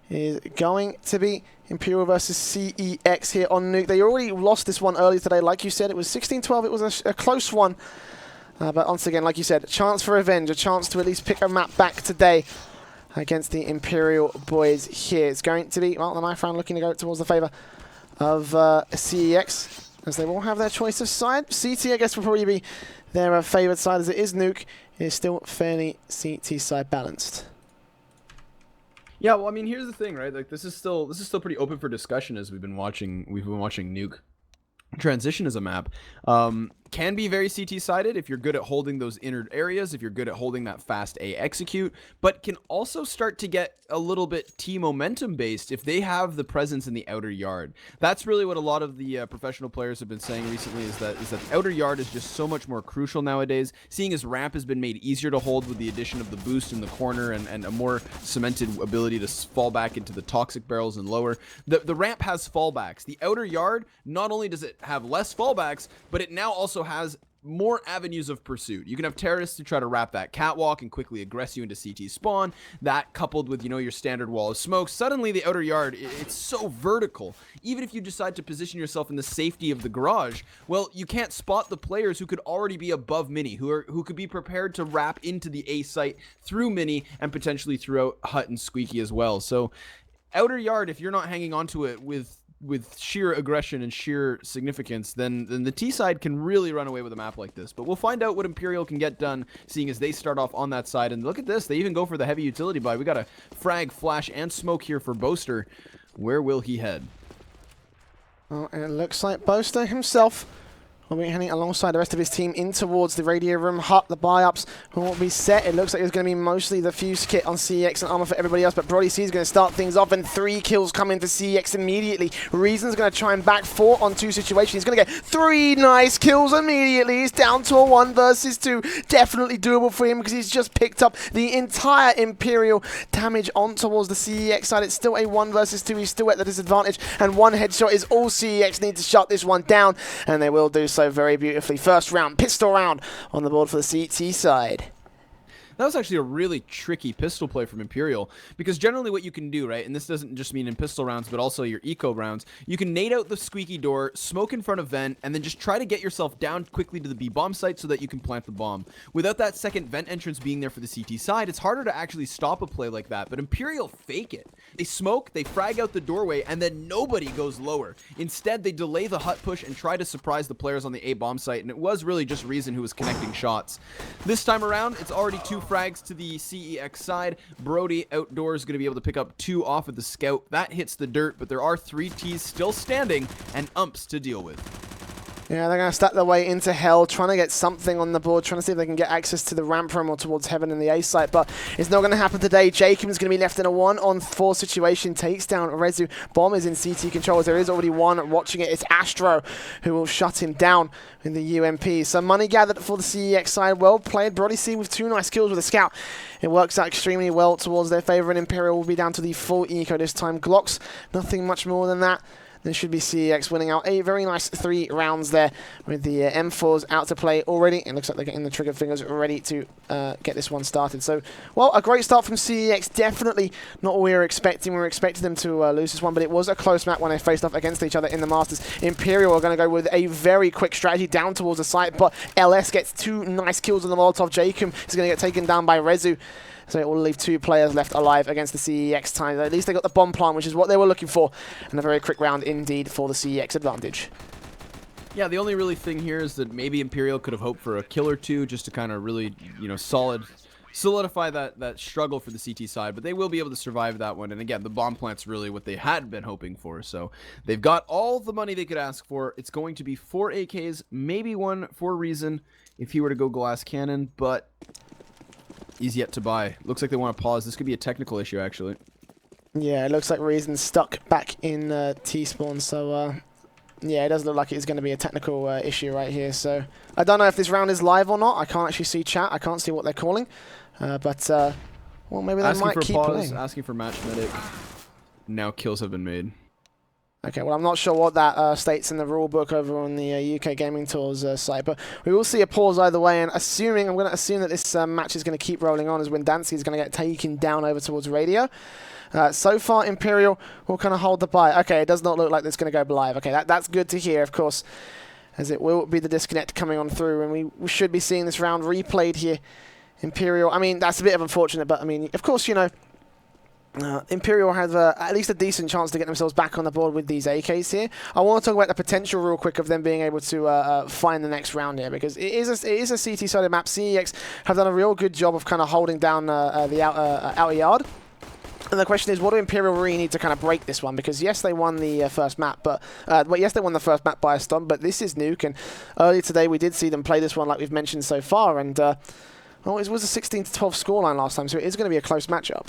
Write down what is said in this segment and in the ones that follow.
is going to be Imperial versus CEX here on Nuke. They already lost this one earlier today. Like you said, it was 16-12. It was a close one. But once again, like you said, a chance for revenge, a chance to at least pick a map back today against the Imperial boys here. It's going to be, well, the knife round looking to go towards the favor of CEX, as they will have their choice of side. CT, I guess, will probably be their favored side, as it is Nuke. It is still fairly CT side balanced. Yeah, well, I mean, here's the thing, right? Like, this is still pretty open for discussion as we've been watching Nuke transition as a map. Can be very CT-sided if you're good at holding those inner areas, if you're good at holding that fast A execute, but can also start to get a little bit T momentum based if they have the presence in the outer yard. That's really what a lot of the professional players have been saying recently, is that the outer yard is just so much more crucial nowadays, seeing as ramp has been made easier to hold with the addition of the boost in the corner and a more cemented ability to fall back into the toxic barrels and lower. The ramp has fallbacks. The outer yard, not only does it have less fallbacks, but it now also has more avenues of pursuit. You can have terrorists to try to wrap that catwalk and quickly aggress you into CT spawn. That coupled with, you know, your standard wall of smoke, suddenly the outer yard, it's so vertical. Even if you decide to position yourself in the safety of the garage, well, you can't spot the players who could already be above mini, who could be prepared to wrap into the A site through mini and potentially throughout hut and squeaky as well. So outer yard, if you're not hanging onto it with sheer aggression and sheer significance, then the T side can really run away with a map like this. But we'll find out what Imperial can get done, seeing as they start off on that side. And look at this, they even go for the heavy utility buy. We got a frag, flash, and smoke here for Boaster. Where will he head? Well, it looks like Boaster himself will be heading alongside the rest of his team in towards the radio room hut. The buy-ups will be set. It looks like it's going to be mostly the fuse kit on CEX and armor for everybody else, but Brody C is going to start things off, and 3 kills come in for CEX immediately. Reason's going to try and back 4-on-2 situation. He's going to get 3 nice kills immediately. He's down to a 1 versus 2. Definitely doable for him because he's just picked up the entire Imperial damage on towards the CEX side. It's still a 1 versus 2. He's still at the disadvantage, and 1 headshot is all CEX need to shut this one down, and they will do so very beautifully. First round, pistol round on the board for the CT side. That was actually a really tricky pistol play from Imperial, because generally what you can do, right, and this doesn't just mean in pistol rounds, but also your eco rounds, you can nade out the squeaky door, smoke in front of vent, and then just try to get yourself down quickly to the B bomb site so that you can plant the bomb. Without that second vent entrance being there for the CT side, it's harder to actually stop a play like that, but Imperial fake it. They smoke, they frag out the doorway, and then nobody goes lower. Instead, they delay the hut push and try to surprise the players on the A bomb site, and it was really just Reason who was connecting shots. This time around, it's already 2 frags to the CEX side. Brody outdoors going to be able to pick up 2 off of the scout. That hits the dirt, but there are 3 Ts still standing and umps to deal with. Yeah, they're going to stack their way into hell, trying to get something on the board, trying to see if they can get access to the ramp room or towards heaven in the A site, but it's not going to happen today. Jacob's going to be left in a 1-on-4 situation, takes down Rezu. Bomb is in CT control, as there is already one watching it. It's Astro who will shut him down in the UMP. So money gathered for the CEX side. Well played. Brody C with 2 nice kills with a scout. It works out extremely well towards their favor, and Imperial will be down to the full eco this time. Glocks, nothing much more than that. There should be CEX winning out a very nice 3 rounds there with the M4s out to play already. It looks like they're getting the trigger fingers ready to get this one started. So, well, a great start from CEX. Definitely not what we were expecting. We were expecting them to lose this one, but it was a close match when they faced off against each other in the Masters. Imperial are going to go with a very quick strategy down towards the site, but LS gets 2 nice kills on the Molotov. Jacob is going to get taken down by Rezu. So it will leave 2 players left alive against the CEX time. At least they got the bomb plant, which is what they were looking for. And a very quick round indeed for the CEX advantage. Yeah, the only really thing here is that maybe Imperial could have hoped for a kill or 2 just to kind of really, you know, solidify that struggle for the CT side. But they will be able to survive that one. And again, the bomb plant's really what they had been hoping for. So they've got all the money they could ask for. It's going to be 4 AKs, maybe 1 for Reason if he were to go glass cannon, but he's yet to buy. Looks like they want to pause. This could be a technical issue, actually. Yeah, it looks like Reason's stuck back in T-spawn, so yeah, it does look like it's going to be a technical issue right here. So I don't know if this round is live or not. I can't actually see chat. I can't see what they're calling. But, well, maybe they might keep playing. Asking for match medic. Now kills have been made. Okay, well, I'm not sure what that states in the rule book over on the UK Gaming Tours site, but we will see a pause either way, and I'm going to assume that this match is going to keep rolling on as Windansky is going to get taken down over towards radio. So far, Imperial will kind of hold the buy. Okay, it does not look like it's going to go live. Okay, that's good to hear, of course, as it will be the disconnect coming on through, and we should be seeing this round replayed here. Imperial, I mean, that's a bit of unfortunate, but I mean, of course, you know, Imperial have at least a decent chance to get themselves back on the board with these AKs here. I want to talk about the potential real quick of them being able to find the next round here, because it is a CT-sided map. CEX have done a real good job of kind of holding down the outer yard. And the question is, what do Imperial really need to kind of break this one? Because yes, they won the first map, but yes, they won the first map by a stomp. But this is Nuke, and earlier today we did see them play this one, like we've mentioned so far. And well, it was a 16-12 scoreline last time, so it is going to be a close matchup.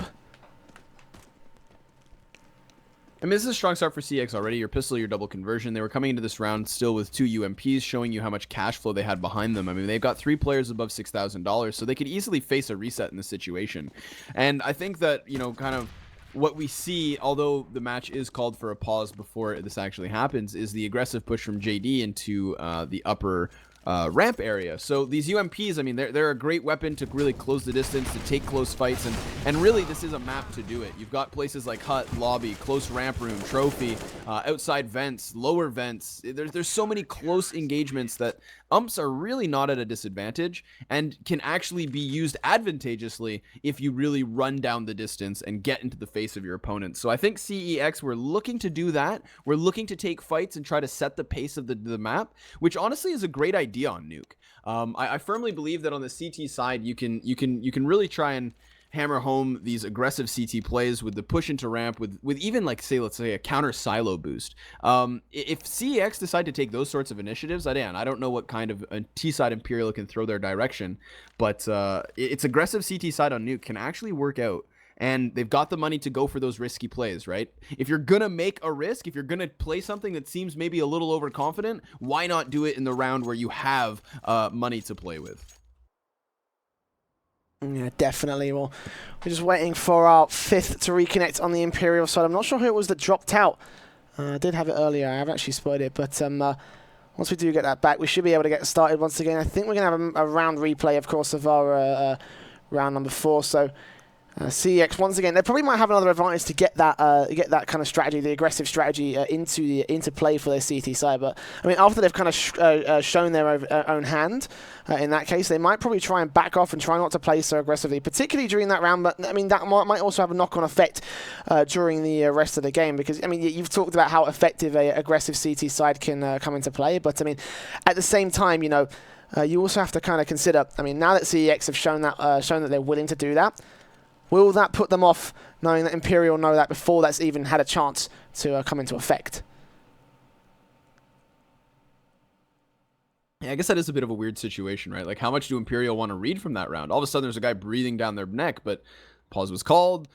I mean, this is a strong start for CeX already. Your pistol, your double conversion. They were coming into this round still with 2 UMPs, showing you how much cash flow they had behind them. I mean, they've got 3 players above $6,000, so they could easily face a reset in this situation. And I think that, you know, kind of what we see, although the match is called for a pause before this actually happens, is the aggressive push from JD into the upper ramp area. So these UMPs, I mean, they're a great weapon to really close the distance, to take close fights, and really this is a map to do it. You've got places like hut, lobby, close ramp room, trophy, outside vents, lower vents. There's so many close engagements that umps are really not at a disadvantage and can actually be used advantageously if you really run down the distance and get into the face of your opponent. So I think CEX, we're looking to do that. We're looking to take fights and try to set the pace of the map, which honestly is a great idea on Nuke. I firmly believe that on the CT side, you can really try and hammer home these aggressive CT plays with the push into ramp, with even, like, let's say a counter silo boost. If CEX decide to take those sorts of initiatives, I don't know what kind of a T-side Imperial can throw their direction, but its aggressive CT side on Nuke can actually work out. And they've got the money to go for those risky plays, right? If you're going to make a risk, if you're going to play something that seems maybe a little overconfident, why not do it in the round where you have money to play with? Yeah, definitely. Well, we're just waiting for our 5th to reconnect on the Imperial side. I'm not sure who it was that dropped out. I did have it earlier. I haven't actually spotted it, but once we do get that back, we should be able to get started once again. I think we're going to have a round replay, of course, of our round number 4. So CEX, once again, they probably might have another advantage to get that kind of strategy, the aggressive strategy, into play for their CT side. But I mean, after they've kind of shown their own hand, in that case, they might probably try and back off and try not to play so aggressively, particularly during that round. But I mean, that might also have a knock-on effect during the rest of the game, because I mean, you've talked about how effective a aggressive CT side can come into play. But I mean, at the same time, you know, you also have to kind of consider. I mean, now that CEX have shown that they're willing to do that, will that put them off, knowing that Imperial know that before that's even had a chance to come into effect? Yeah, I guess that is a bit of a weird situation, right? Like, how much do Imperial want to read from that round? All of a sudden, there's a guy breathing down their neck, but pause was called.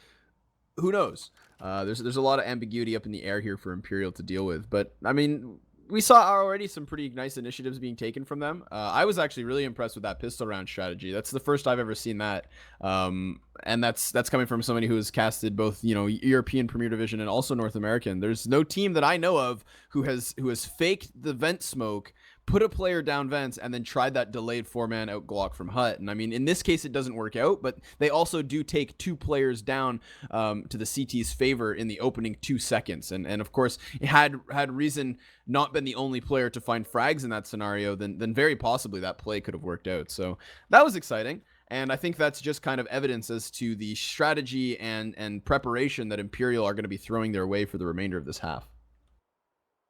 Who knows? There's a lot of ambiguity up in the air here for Imperial to deal with. But, I mean, we saw already some pretty nice initiatives being taken from them. I was actually really impressed with that pistol round strategy. That's the first I've ever seen that. And that's coming from somebody who has casted both, you know, European Premier Division and also North American. There's no team that I know of who has faked the vent smoke, put a player down vents, and then tried that delayed 4-man out Glock from hut. And I mean, in this case, it doesn't work out, but they also do take 2 players down to the CT's favor in the opening 2 seconds. And of course, had Reason not been the only player to find frags in that scenario, then very possibly that play could have worked out. So that was exciting. And I think that's just kind of evidence as to the strategy and preparation that Imperial are going to be throwing their way for the remainder of this half.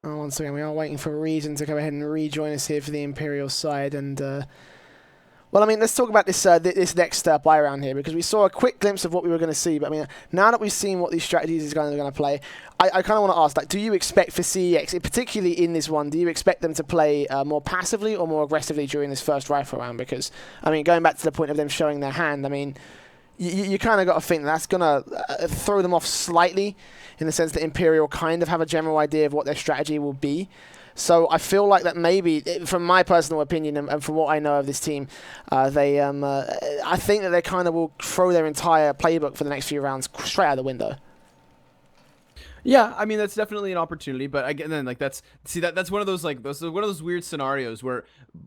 Oh, once again, we are waiting for Reason to go ahead and rejoin us here for the Imperial side. And, well, I mean, let's talk about this this next buy round here, because we saw a quick glimpse of what we were going to see. But, I mean, now that we've seen what these strategies are going to play, I kind of want to ask, like, do you expect for CEX, particularly in this one, do you expect them to play more passively or more aggressively during this first rifle round? Because, I mean, going back to the point of them showing their hand, I mean, you kind of got to think that's going to throw them off slightly, in the sense that Imperial kind of have a general idea of what their strategy will be. So I feel like that maybe, from my personal opinion and from what I know of this team, I think that they kind of will throw their entire playbook for the next few rounds straight out the window. Yeah, I mean that's definitely an opportunity, but again, then like that's one of those like those one of those weird scenarios where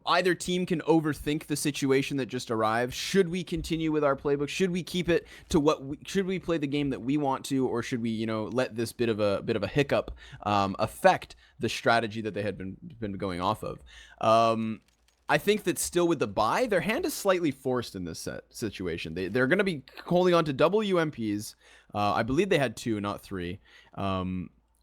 either team can overthink the situation that just arrived. Should we continue with our playbook? Should we keep it to should we play the game that we want to, or should we let this bit of a hiccup affect the strategy that they had been going off of? I think that still with the buy, their hand is slightly forced in this situation. They're going to be holding on to double UMPs. I believe they had 2, not 3.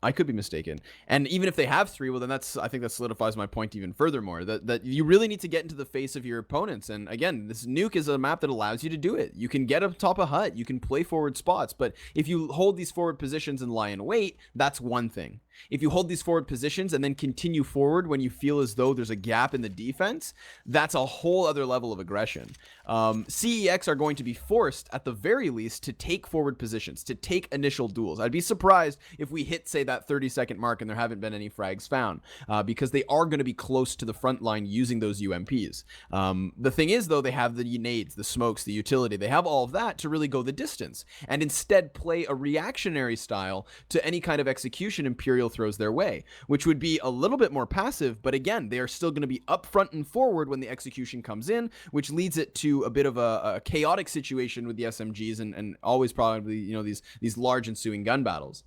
I could be mistaken. And even if they have 3, well, then I think that solidifies my point even furthermore. That you really need to get into the face of your opponents. And again, this Nuke is a map that allows you to do it. You can get up top of hut. You can play forward spots. But if you hold these forward positions and lie in wait, that's one thing. If you hold these forward positions and then continue forward when you feel as though there's a gap in the defense, that's a whole other level of aggression. CEX are going to be forced, at the very least, to take forward positions, to take initial duels. I'd be surprised if we hit, say, that 30-second mark and there haven't been any frags found, because they are going to be close to the front line using those UMPs. The thing is, though, they have the nades, the smokes, the utility. They have all of that to really go the distance and instead play a reactionary style to any kind of execution Imperial throws their way, which would be a little bit more passive, but again, they are still going to be up front and forward when the execution comes in, which leads it to a bit of a chaotic situation with the SMGs and always probably these large ensuing gun battles.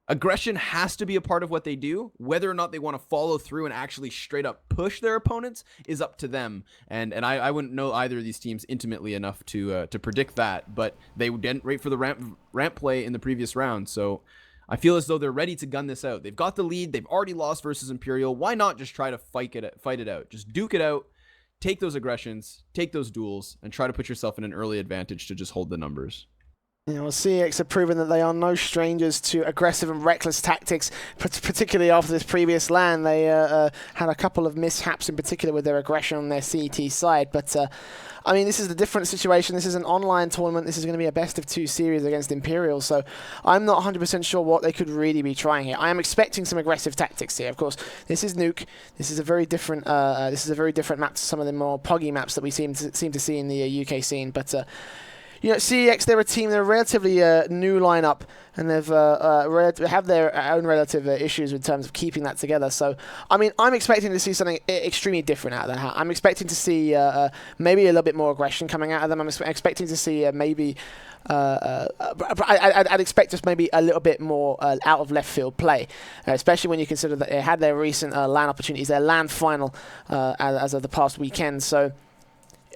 Aggression has to be a part of what they do. Whether or not they want to follow through and actually straight up push their opponents is up to them. And I wouldn't know either of these teams intimately enough to predict that, but they didn't wait for the ramp play in the previous round. So I feel as though they're ready to gun this out. They've got the lead. They've already lost versus Imperial. Why not just try to fight it out? Just duke it out, take those aggressions, take those duels, and try to put yourself in an early advantage to just hold the numbers. CeX have proven that they are no strangers to aggressive and reckless tactics, particularly after this previous LAN. They had a couple of mishaps in particular with their aggression on their CT side. But, I mean, this is a different situation. This is an online tournament. This is going to be a best-of-2 series against Imperial. So I'm not 100% sure what they could really be trying here. I am expecting some aggressive tactics here. Of course, this is Nuke. This is a very different map to some of the more poggy maps that we seem to see in the UK scene. But CeX, they're a team, they're a relatively new lineup, and they've have their own relative issues in terms of keeping that together. So, I mean, I'm expecting to see something extremely different out of that. I'm expecting to see maybe a little bit more aggression coming out of them. I'm expecting to see maybe... I'd expect just maybe a little bit more out of left field play, especially when you consider that they had their recent LAN opportunities, their LAN final as of the past weekend. So...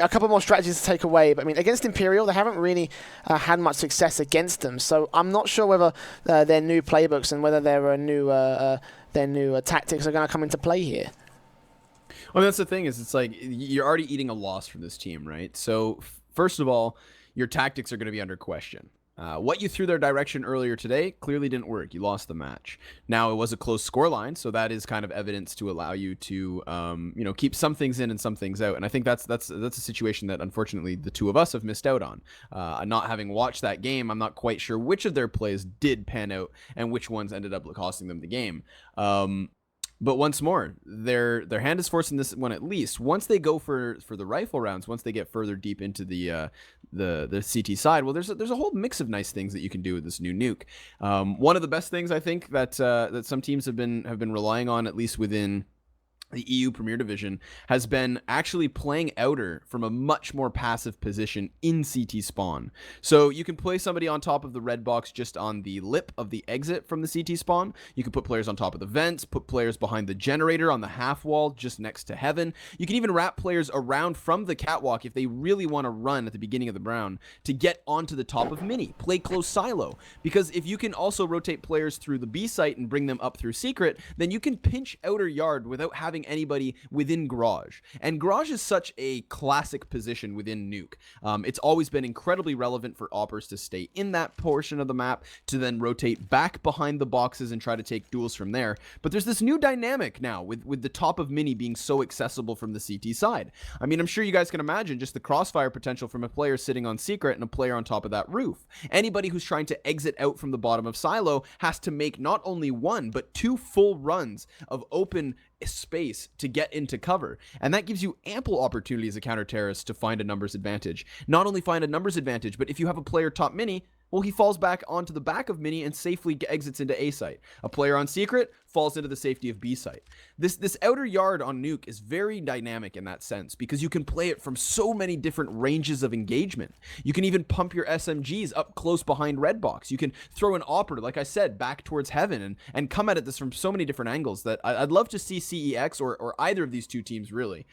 a couple more strategies to take away, but I mean, against Imperial, they haven't really had much success against them. So I'm not sure whether their new playbooks and whether their new tactics are going to come into play here. Well, that's the thing is, it's like you're already eating a loss from this team, right? So first of all, your tactics are going to be under question. What you threw their direction earlier today clearly didn't work. You lost the match. Now, it was a close scoreline, so that is kind of evidence to allow you to, keep some things in and some things out. And I think that's a situation that, unfortunately, the two of us have missed out on. Not having watched that game, I'm not quite sure which of their plays did pan out and which ones ended up costing them the game. But once more, their hand is forced in this one at least. Once they go for the rifle rounds, once they get further deep into the CT side, well, there's a whole mix of nice things that you can do with this new Nuke. One of the best things I think that some teams have been relying on, at least within the EU Premier Division, has been actually playing outer from a much more passive position in CT spawn. So you can play somebody on top of the red box just on the lip of the exit from the CT spawn. You can put players on top of the vents, put players behind the generator on the half wall just next to heaven. You can even wrap players around from the catwalk if they really want to run at the beginning of the round to get onto the top of mini. Play close silo. Because if you can also rotate players through the B site and bring them up through secret, then you can pinch outer yard without having anybody within garage. And garage is such a classic position within Nuke. It's always been incredibly relevant for oppers to stay in that portion of the map, to then rotate back behind the boxes and try to take duels from there. But there's this new dynamic now with the top of mini being so accessible from the CT side. I mean, I'm sure you guys can imagine just the crossfire potential from a player sitting on secret and a player on top of that roof. Anybody who's trying to exit out from the bottom of silo has to make not only one, but 2 full runs of open space to get into cover, and that gives you ample opportunity as a counter-terrorist to find a numbers advantage. Not only find a numbers advantage, but if you have a player top mini, Well, he falls back onto the back of Mini and safely exits into A site. A player on Secret falls into the safety of B site. This outer yard on Nuke is very dynamic in that sense because you can play it from so many different ranges of engagement. You can even pump your SMGs up close behind red box. You can throw an operator, like I said, back towards heaven and come at this from so many different angles that I'd love to see CEX or either of these two teams really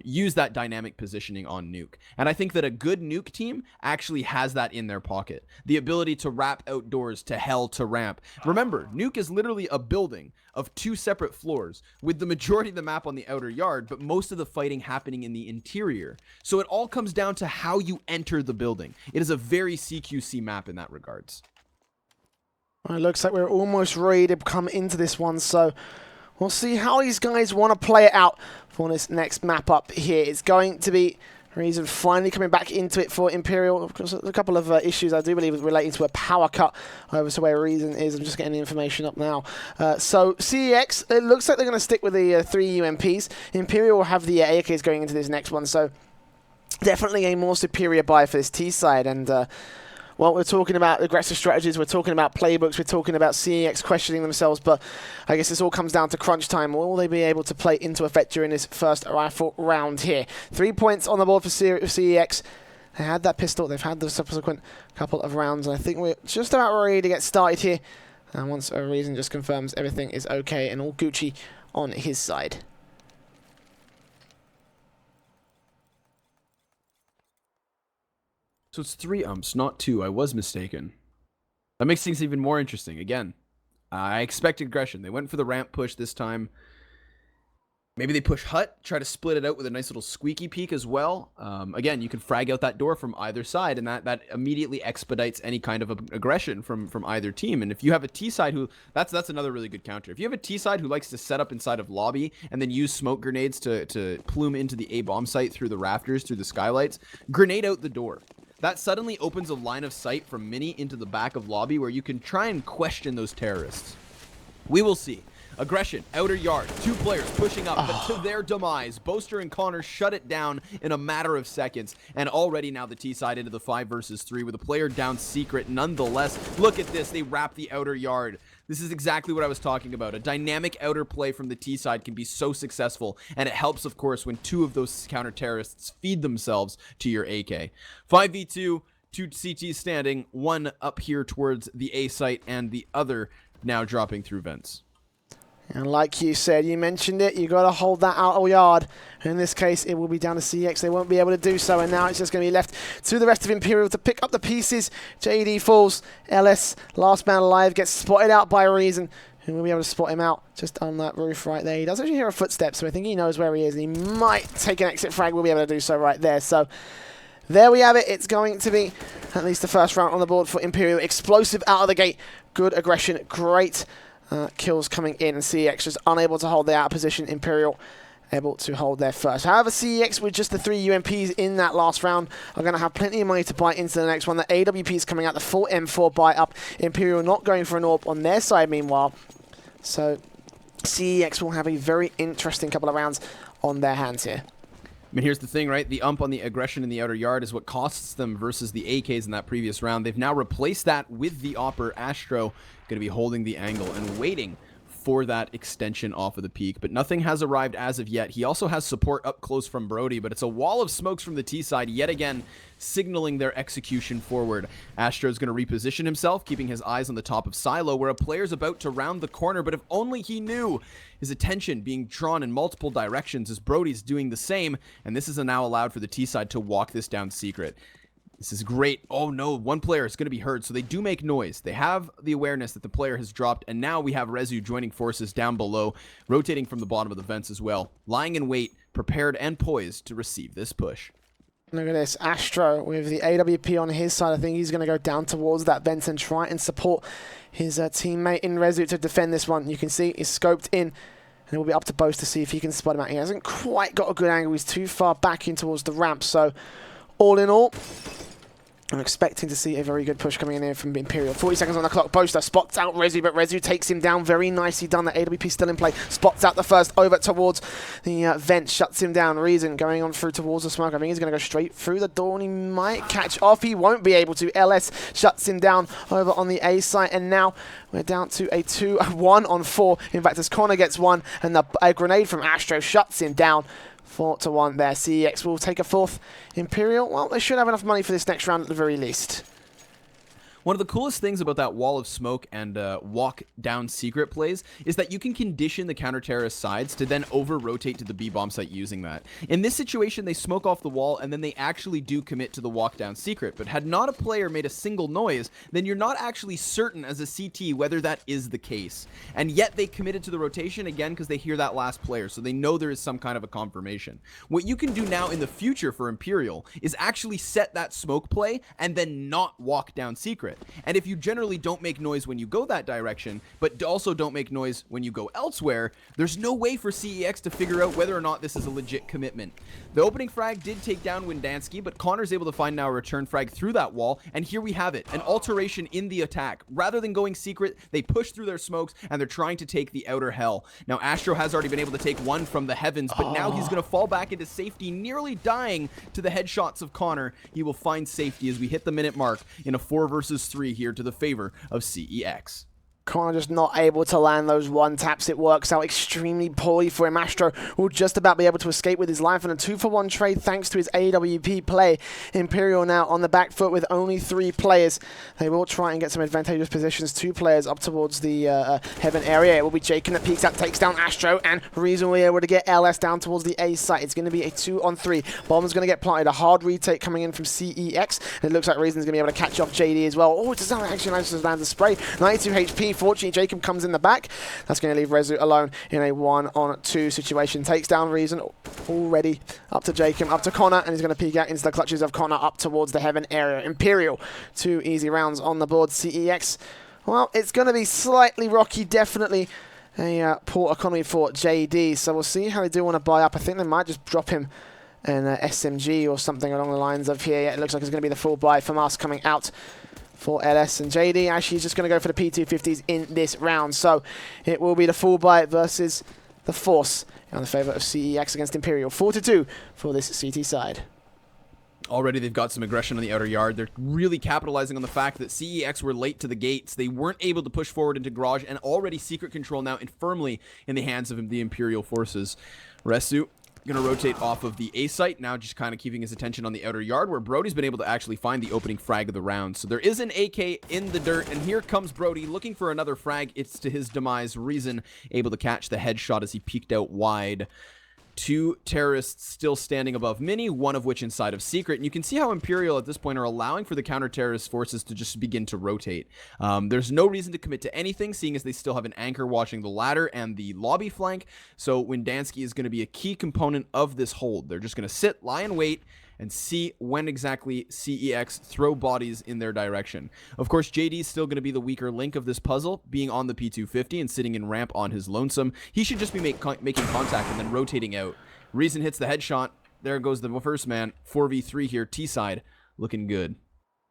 use that dynamic positioning on Nuke. And I think that a good Nuke team actually has that in their pocket. The ability to wrap outdoors to hell to ramp. Remember, Nuke is literally a building of 2 separate floors with the majority of the map on the outer yard, but most of the fighting happening in the interior. So it all comes down to how you enter the building. It is a very CQC map in that regards. Well, it looks like we're almost ready to come into this one, so we'll see how these guys want to play it out for this next map up here. It's going to be Reason finally coming back into it for Imperial. Of course, a couple of issues I do believe relating to a power cut over to where Reason is. I'm just getting the information up now. So CEX, it looks like they're going to stick with the 3 UMPs. Imperial will have the AKs going into this next one, so definitely a more superior buy for this T side. And well, we're talking about aggressive strategies, we're talking about playbooks, we're talking about CEX questioning themselves, but I guess this all comes down to crunch time. Will they be able to play into effect during this first rifle round here? 3 points on the board for CEX. They had that pistol, they've had the subsequent couple of rounds, and I think we're just about ready to get started here. And once a Reason just confirms everything is okay and all Gucci on his side. So it's 3 umps, not 2. I was mistaken. That makes things even more interesting. Again, I expected aggression. They went for the ramp push this time. Maybe they push hut, try to split it out with a nice little squeaky peek as well. Again, you can frag out that door from either side, and that immediately expedites any kind of aggression from either team. And if you have a T side who, that's another really good counter. If you have a T side who likes to set up inside of lobby and then use smoke grenades to plume into the A bomb site through the rafters, through the skylights, grenade out the door. That suddenly opens a line of sight from Mini into the back of lobby where you can try and question those terrorists. We will see. Aggression, outer yard, 2 players pushing up, but to their demise. Boaster and Connor shut it down in a matter of seconds. And already now the T side into the 5 versus 3 with a player down Secret. Nonetheless, look at this. They wrap the outer yard. This is exactly what I was talking about. A dynamic outer play from the T side can be so successful. And it helps, of course, when 2 of those counter-terrorists feed themselves to your AK. 5v2, 2 CTs standing, 1 up here towards the A site and the other now dropping through vents. And like you said, you mentioned it, you got to hold that outer yard. In this case, it will be down to CX. They won't be able to do so, and now it's just going to be left to the rest of Imperial to pick up the pieces. JD falls. LS, last man alive, gets spotted out by Reason, who will be able to spot him out just on that roof right there. He does actually hear a footstep, so I think he knows where he is, and he might take an exit frag. We'll be able to do so right there. So there we have it. It's going to be at least the first round on the board for Imperial. Explosive out of the gate. Good aggression. Great kills coming in, and CEX just unable to hold their out position. Imperial able to hold their first. However, CEX with just the 3 UMPs in that last round are going to have plenty of money to buy into the next one. The AWP is coming out, the full M4 buy up. Imperial not going for an AWP on their side meanwhile. So CEX will have a very interesting couple of rounds on their hands here. I mean, here's the thing, right? The ump on the aggression in the outer yard is what costs them versus the AKs in that previous round. They've now replaced that with the Opper. Astro going to be holding the angle and waiting for that extension off of the peak, but nothing has arrived as of yet. He also has support up close from Brody, but it's a wall of smokes from the T side, yet again, signaling their execution forward. Astro's going to reposition himself, keeping his eyes on the top of Silo, where a player's about to round the corner, but if only he knew. His attention being drawn in multiple directions as Brody's doing the same, and this is now allowed for the T side to walk this down Secret. This is great. Oh no, one player is going to be hurt, so they do make noise. They have the awareness that the player has dropped, and now we have Rezu joining forces down below, rotating from the bottom of the vents as well, lying in wait, prepared and poised to receive this push. Look at this, Astro with the AWP on his side. I think he's going to go down towards that vent and try and support his teammate in Rezu to defend this one. You can see he's scoped in, and it will be up to Bose to see if he can spot him out. He hasn't quite got a good angle. He's too far back in towards the ramp, so all in all, I'm expecting to see a very good push coming in here from Imperial. 40 seconds on the clock. Boaster spots out Rezu, but Rezu takes him down. Very nicely done. The AWP still in play. Spots out the first over towards the vent. Shuts him down. Reason going on through towards the smoke. I think he's going to go straight through the door, and he might catch off. He won't be able to. LS shuts him down over on the A site, and now we're down to a 1 on 4. In fact, as Connor gets one, and a grenade from Astro shuts him down. 4-1 there. CeX will take a 4th. Imperial, well, they should have enough money for this next round at the very least. One of the coolest things about that wall of smoke and walk down secret plays is that you can condition the counter-terrorist sides to then over-rotate to the B-bomb site using that. In this situation, they smoke off the wall and then they actually do commit to the walk down secret. But had not a player made a single noise, then you're not actually certain as a CT whether that is the case. And yet they committed to the rotation again because they hear that last player, so they know there is some kind of a confirmation. What you can do now in the future for Imperial is actually set that smoke play and then not walk down secret. And if you generally don't make noise when you go that direction, but also don't make noise when you go elsewhere, there's no way for CEX to figure out whether or not this is a legit commitment. The opening frag did take down Windansky, but Connor's able to find now a return frag through that wall, and here we have it, an alteration in the attack. Rather than going secret, they push through their smokes, and they're trying to take the outer hell. Now, Astro has already been able to take one from the heavens, but now he's going to fall back into safety, nearly dying to the headshots of Connor. He will find safety as we hit the minute mark in a 4 versus 3 here to the favor of CEX. Connor just not able to land those one taps. It works out extremely poorly for him. Astro will just about be able to escape with his life in a 2-for-1 trade thanks to his AWP play. Imperial now on the back foot with only 3 players. They will try and get some advantageous positions. 2 players up towards the heaven area. It will be Jacob that peeks out, takes down Astro, and reasonably able to get LS down towards the A site. It's going to be a 2-on-3. Bomb's going to get planted. A hard retake coming in from CEX. And it looks like Reason's going to be able to catch off JD as well. Oh, it does not actually manage to land the spray. 92 HP. Fortunately, Jacob comes in the back. That's going to leave Rezu alone in a 1-on-2 situation. Takes down Reason already. Up to Jacob, up to Connor, and he's going to peek out into the clutches of Connor up towards the heaven area. Imperial, 2 easy rounds on the board. CEX, well, it's going to be slightly rocky, definitely a poor economy for JD. So we'll see how they do want to buy up. I think they might just drop him an SMG or something along the lines of here. Yeah, it looks like it's going to be the full buy from us coming out for LS, and JD actually is just going to go for the P250s in this round. So it will be the full buy versus the Force in the favor of CEX against Imperial. 4-2 for this CT side. Already they've got some aggression on the outer yard. They're really capitalizing on the fact that CEX were late to the gates. They weren't able to push forward into garage, and already secret control now and firmly in the hands of the Imperial forces. Resu going to rotate off of the A site, now just kind of keeping his attention on the outer yard, where Brody's been able to actually find the opening frag of the round. So there is an AK in the dirt, and here comes Brody looking for another frag. It's to his demise. Reason able to catch the headshot as he peeked out wide. 2 terrorists still standing above Mini, one of which inside of Secret. And you can see how Imperial at this point are allowing for the counter-terrorist forces to just begin to rotate. There's no reason to commit to anything, seeing as they still have an anchor watching the ladder and the lobby flank. So Windansky is going to be a key component of this hold. They're just going to sit, lie in wait, and see when exactly CEX throw bodies in their direction. Of course, JD is still going to be the weaker link of this puzzle, being on the P250 and sitting in ramp on his lonesome. He should just be making contact and then rotating out. Reason hits the headshot. There goes the first man. 4v3 here, T-side, looking good.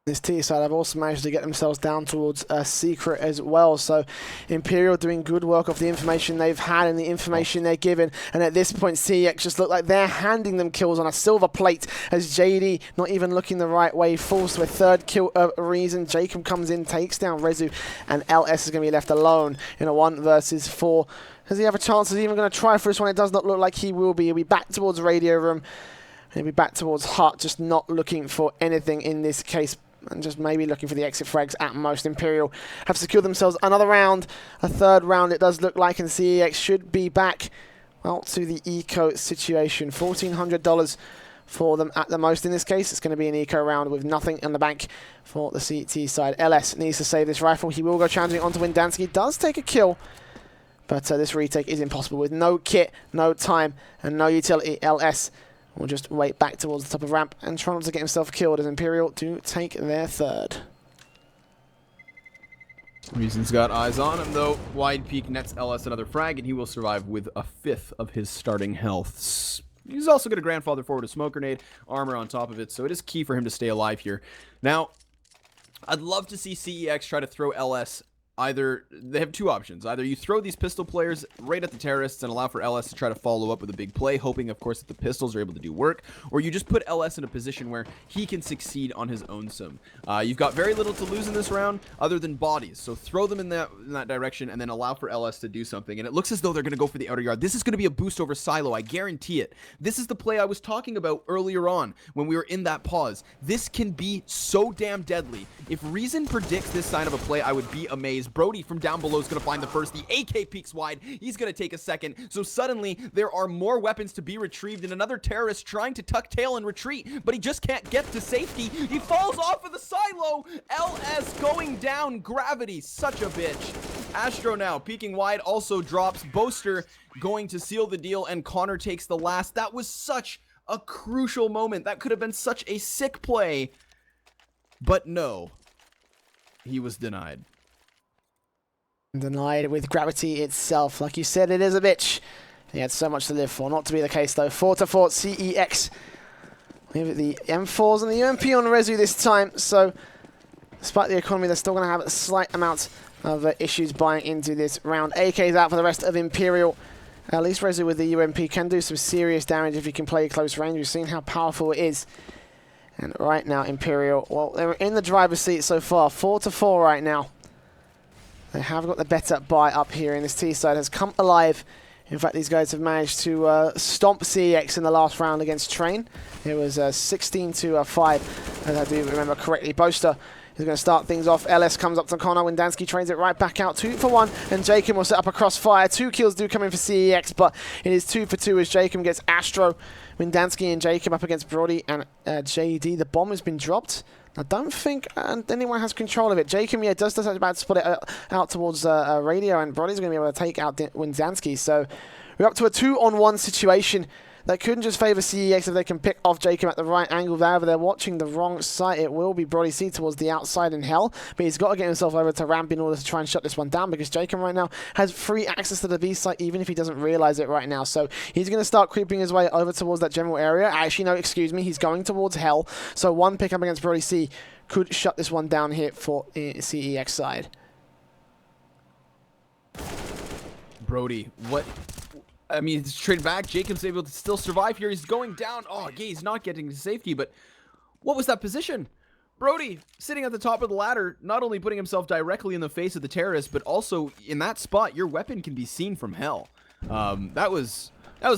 This T side have also managed to get themselves down towards a Secret as well. So Imperial doing good work off the information they've had and the information they're given. And at this point, CEX just look like they're handing them kills on a silver plate as JD not even looking the right way. Falls to a 3rd kill Reason. Jacob comes in, takes down Rezu, and LS is going to be left alone in a 1 versus 4. Does he have a chance? Is he even going to try for this one? It does not look like he will be. He'll be back towards radio room. He'll be back towards hut, just not looking for anything in this case. And just maybe looking for the exit frags at most. Imperial have secured themselves another round, a 3rd round it does look like, and CEX should be back, well, to the eco situation. $1,400 for them at the most. In this case, it's going to be an eco round with nothing in the bank for the CT side. LS needs to save this rifle. He will go challenging onto Windansky. Does take a kill, but this retake is impossible with no kit, no time, and no utility. LS will just wait back towards the top of ramp and try not to get himself killed as Imperial do take their 3rd. Reason's got eyes on him, though. Wide peak nets LS another frag, and he will survive with a 5th of his starting health. He's also going to grandfather forward a smoke grenade, armor on top of it, so it is key for him to stay alive here. Now, I'd love to see CEX try to throw LS. Either they have two options. Either you throw these pistol players right at the terrorists and allow for LS to try to follow up with a big play, hoping, of course, that the pistols are able to do work, or you just put LS in a position where he can succeed on his own sim. You've got very little to lose in this round other than bodies, so throw them in that direction and then allow for LS to do something. And it looks as though they're going to go for the outer yard. This is going to be a boost over Silo, I guarantee it. This is the play I was talking about earlier on when we were in that pause. This can be so damn deadly. If Reason predicts this sign of a play, I would be amazed. Brody from down below is going to find the first. The AK peeks wide. He's going to take a second. So suddenly, there are more weapons to be retrieved and another terrorist trying to tuck tail and retreat, but he just can't get to safety. He falls off of the silo. LS going down. Gravity. Such a bitch. Astro now peeking wide also drops. Boaster going to seal the deal, and Connor takes the last. That was such a crucial moment. That could have been such a sick play. But no. He was denied. Denied with gravity itself. Like you said, it is a bitch. He had so much to live for. Not to be the case, though. 4-4 CEX. We have the M4s and the UMP on Rezu this time. So, despite the economy, they're still going to have a slight amount of issues buying into this round. AK's out for the rest of Imperial. At least Rezu with the UMP can do some serious damage if he can play close range. We've seen how powerful it is. And right now, Imperial, well, they're in the driver's seat so far. 4-4 right now. They have got the better buy up here, and this T side has come alive. In fact, these guys have managed to stomp CEX in the last round against Train. It was 16-5, as I do remember correctly. Boaster is going to start things off. LS comes up to Connor. Windansky trains it right back out. 2 for 1, and Jacob will set up a crossfire. 2 kills do come in for CEX, but it is 2 for 2 as Jacob gets Astro. Windansky and Jacob up against Brody and JD. The bomb has been dropped. I don't think anyone has control of it. Jacob, yeah, does about to split it out towards Radio, and Brody's going to be able to take out Windansky. So we're up to a 2-on-1 situation. That couldn't just favour CEX if they can pick off Jacob at the right angle. However, they're watching the wrong side. It will be Brody C towards the outside in hell, but he's got to get himself over to ramp in order to try and shut this one down, because Jacob right now has free access to the B site, even if he doesn't realise it right now. So he's going to start creeping his way over towards that general area. Actually, no, excuse me, he's going towards hell. So one pick up against Brody C could shut this one down here for CEX side. Brody, what? I mean, it's traded back. Jacob's able to still survive here. He's going down. Oh, yeah, he's not getting to safety, but what was that position? Brody sitting at the top of the ladder, not only putting himself directly in the face of the terrorist, but also in that spot, your weapon can be seen from hell. That was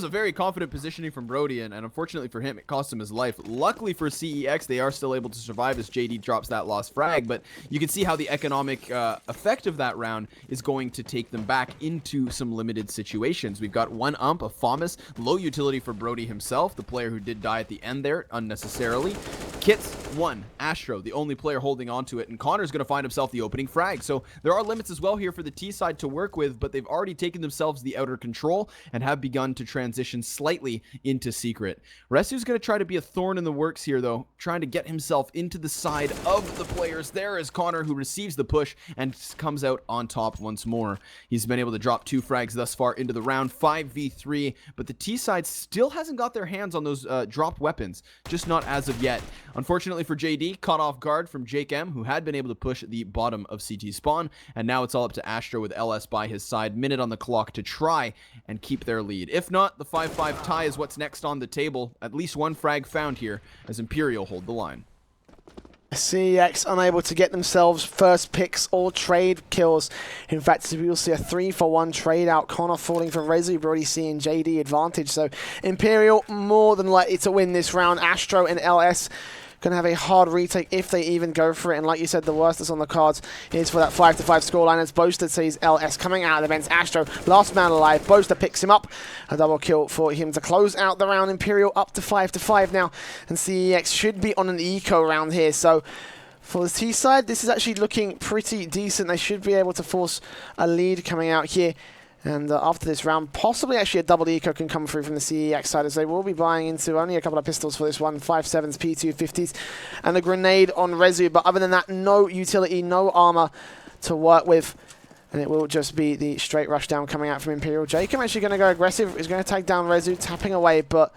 a very confident positioning from Brody, and unfortunately for him, it cost him his life. Luckily for CEX, they are still able to survive as JD drops that lost frag, but you can see how the economic effect of that round is going to take them back into some limited situations. We've got one ump, a FAMAS, low utility for Brody himself, the player who did die at the end there unnecessarily. Kits, 1. Astro, the only player holding on to it, and Connor's going to find himself the opening frag. So there are limits as well here for the T side to work with, but they've already taken themselves the outer control and have begun to transition slightly into secret. Resu's going to try to be a thorn in the works here, though, trying to get himself into the side of the players. There is Connor, who receives the push and comes out on top once more. He's been able to drop 2 frags thus far into the round, 5v3, but the T side still hasn't got their hands on those dropped weapons, just not as of yet. Unfortunately for JD, caught off guard from Jake M, who had been able to push the bottom of CT spawn, and now it's all up to Astro with LS by his side, minute on the clock to try and keep their lead. If not, the 5-5 tie is what's next on the table. At least 1 frag found here as Imperial hold the line. CEX unable to get themselves first picks or trade kills. In fact, we will see a 3-for-1 trade out. Connor falling for Rezu, Brody C and JD advantage. So Imperial more than likely to win this round. Astro and LS going to have a hard retake if they even go for it. And like you said, the worst that's on the cards is for that 5-5 scoreline as Boaster sees LS coming out of the vents. Astro, last man alive. Boaster picks him up. A double kill for him to close out the round. Imperial up to 5-5 now. And CEX should be on an eco round here. So for the T side, this is actually looking pretty decent. They should be able to force a lead coming out here. And after this round, possibly actually a double eco can come through from the CEX side, as they will be buying into only a couple of pistols for this one, 5.7s, P250s, and a grenade on Rezu. But other than that, no utility, no armor to work with. And it will just be the straight rush down coming out from Imperial. Jacob actually going to go aggressive. He's going to take down Rezu, tapping away, but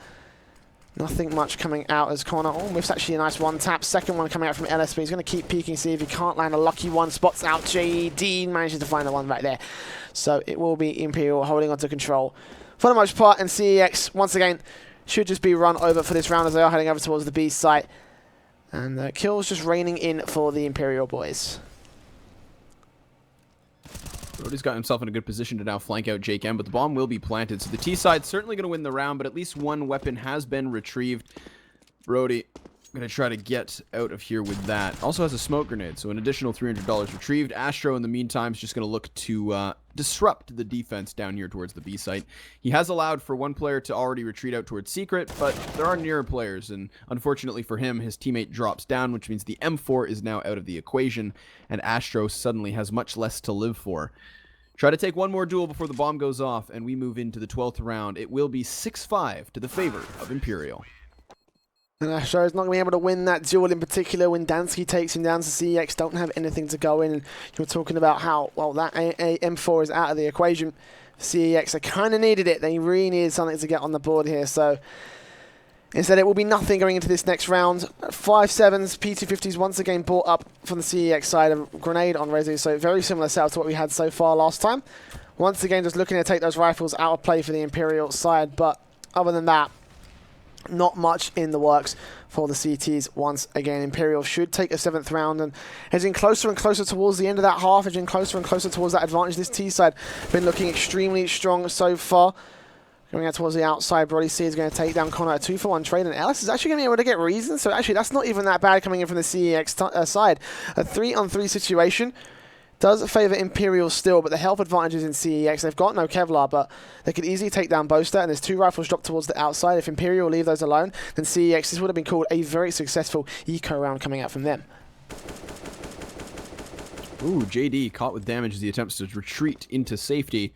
Nothing much coming out as corner. Oh, missed actually a nice one tap. Second one coming out from LSP. He's going to keep peeking, see if he can't land a lucky one. Spots out JD, manages to find the one right there. So it will be Imperial holding on to control for the most part. And CEX, once again, should just be run over for this round as they are heading over towards the B site. And kills just raining in for the Imperial boys. Brody's got himself in a good position to now flank out Jake M, but the bomb will be planted. So the T side's certainly going to win the round, but at least one weapon has been retrieved. Brody going to try to get out of here with that. Also has a smoke grenade, so an additional $300 retrieved. Astro, in the meantime, is just going to look to disrupt the defense down here towards the B site. He has allowed for one player to already retreat out towards Secret, but there are nearer players, and unfortunately for him, his teammate drops down, which means the M4 is now out of the equation, and Astro suddenly has much less to live for. Try to take one more duel before the bomb goes off, and we move into the 12th round. It will be 6-5 to the favor of Imperial. And Astro is not going to be able to win that duel in particular when Dansky takes him down. So CEX don't have anything to go in. And you were talking about how, well, that M4 is out of the equation. CEX, they kind of needed it. They really needed something to get on the board here. So instead, it will be nothing going into this next round. 5.7s, P250s once again brought up from the CEX side. A grenade on Rezu. So very similar setup to what we had so far last time. Once again, just looking to take those rifles out of play for the Imperial side. But other than that, not much in the works for the CTs once again. Imperial should take a 7th round and edging closer and closer towards the end of that half, edging closer and closer towards that advantage. This T side been looking extremely strong so far. Going out towards the outside, Brody C is going to take down Connor, a 2-for-1 trade, and Ellis is actually going to be able to get reason. So actually, that's not even that bad coming in from the CEX side. A 3-on-3 situation does favour Imperial still, but the health advantages in CEX. They've got no Kevlar, but they could easily take down Boaster, and there's 2 rifles dropped towards the outside. If Imperial leave those alone, then CEX, this would have been called a very successful eco round coming out from them. Ooh, JD caught with damage as he attempts to retreat into safety.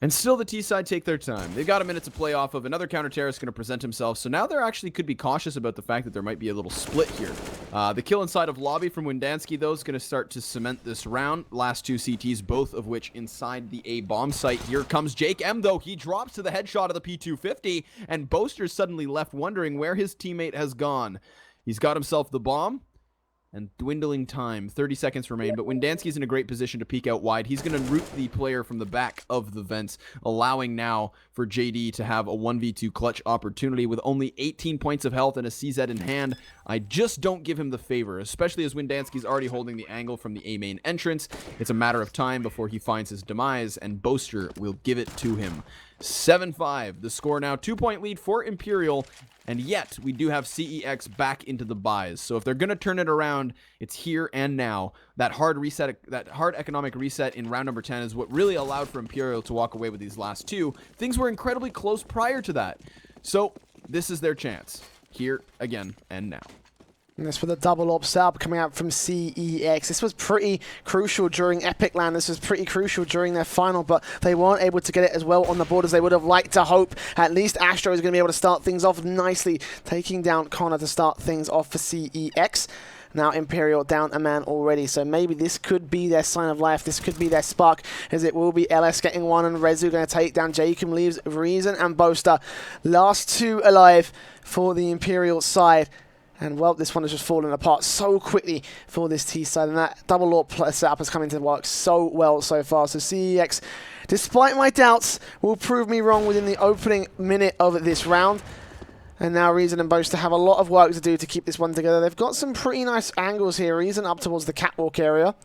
And still the T-side take their time. They've got a minute to play off of. Another counter-terrorist going to present himself. So now they actually could be cautious about the fact that there might be a little split here. The kill inside of lobby from Windansky, though, is going to start to cement this round. Last 2 CTs, both of which inside the A-bomb site. Here comes Jake M, though. He drops to the headshot of the P250, and Boaster's suddenly left wondering where his teammate has gone. He's got himself the bomb. And dwindling time, 30 seconds remain, but Windansky's in a great position to peek out wide. He's going to root the player from the back of the vents, allowing now for JD to have a 1v2 clutch opportunity with only 18 points of health and a CZ in hand. I just don't give him the favor, especially as Windansky's already holding the angle from the A main entrance. It's a matter of time before he finds his demise, and Boaster will give it to him. 7-5, the score now, 2-point lead for Imperial. And yet, we do have CEX back into the buys. So if they're going to turn it around, it's here and now. That hard economic reset in round number 10 is what really allowed for Imperial to walk away with these last 2. Things were incredibly close prior to that. So this is their chance. Here, again, and now. And this for the double op setup coming out from CEX. This was pretty crucial during Epic Land. This was pretty crucial during their final, but they weren't able to get it as well on the board as they would have liked to hope. At least Astro is going to be able to start things off nicely, taking down Connor to start things off for CEX. Now Imperial down a man already, so maybe this could be their sign of life. This could be their spark, as it will be LS getting one, and Rezu going to take down Jacob, leaves Reason and Boaster. Last 2 alive for the Imperial side. And, well, this one has just fallen apart so quickly for this T-side. And that double AWP setup has come into work so well so far. So CEX, despite my doubts, will prove me wrong within the opening minute of this round. And now Reason and Boaster have a lot of work to do to keep this one together. They've got some pretty nice angles here. Reason up towards the catwalk area.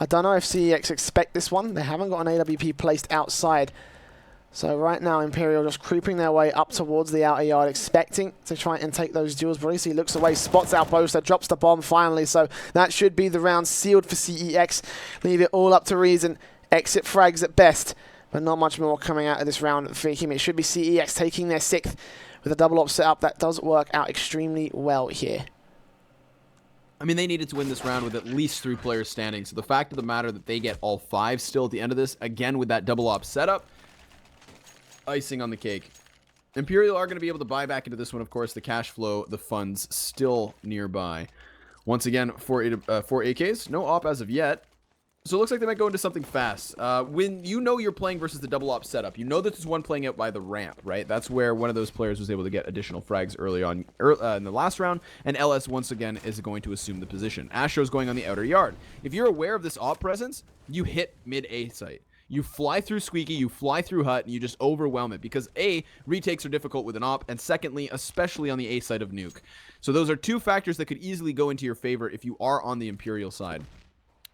I don't know if CEX expect this one. They haven't got an AWP placed outside. So right now, Imperial just creeping their way up towards the outer yard, expecting to try and take those duels. Barisi looks away, spots out Boaster, drops the bomb finally. So that should be the round sealed for CEX. Leave it all up to Reason. Exit frags at best, but not much more coming out of this round for him. It should be CEX taking their 6th with a double op setup. That does work out extremely well here. I mean, they needed to win this round with at least 3 players standing. So the fact of the matter that they get all 5 still at the end of this, again with that double op setup, icing on the cake. Imperial are going to be able to buy back into this one, of course. The cash flow, the funds still nearby. Once again, 4 AKs. No op as of yet. So it looks like they might go into something fast. When you know you're playing versus the double op setup, you know that there's one playing out by the ramp, right? That's where one of those players was able to get additional frags early on in the last round, and LS once again is going to assume the position. Astro's going on the outer yard. If you're aware of this op presence, you hit mid A site. You fly through Squeaky, you fly through Hut, and you just overwhelm it because A, retakes are difficult with an op, and secondly, especially on the A side of Nuke. So those are two factors that could easily go into your favor if you are on the Imperial side.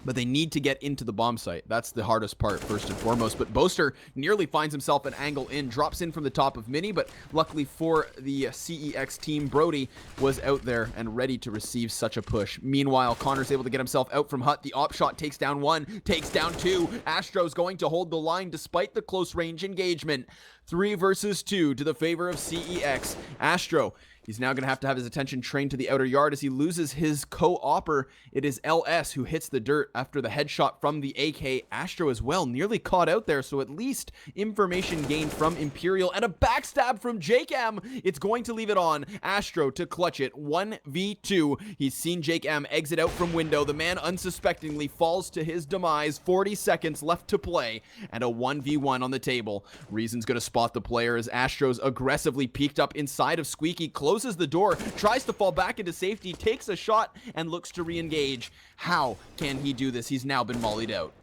But they need to get into the bomb site. That's the hardest part, first and foremost. But Boaster nearly finds himself an angle in, drops in from the top of Mini, but luckily for the CEX team, Brody was out there and ready to receive such a push. Meanwhile, Connor's able to get himself out from Hut. The op shot takes down one, takes down two. Astro's going to hold the line despite the close range engagement. 3 versus 2 to the favor of CEX. Astro, he's now going to have his attention trained to the outer yard as he loses his co-opper. It is LS who hits the dirt after the headshot from the AK. Astro as well, nearly caught out there, so at least information gained from Imperial and a backstab from Jake M. It's going to leave it on Astro to clutch it. 1v2. He's seen Jake M exit out from window. The man unsuspectingly falls to his demise. 40 seconds left to play and a 1v1 on the table. Reason's going to spot the player as Astro's aggressively peeked up inside of Squeaky, closes the door, tries to fall back into safety, takes a shot, and looks to re-engage. How can he do this? He's now been mollied out.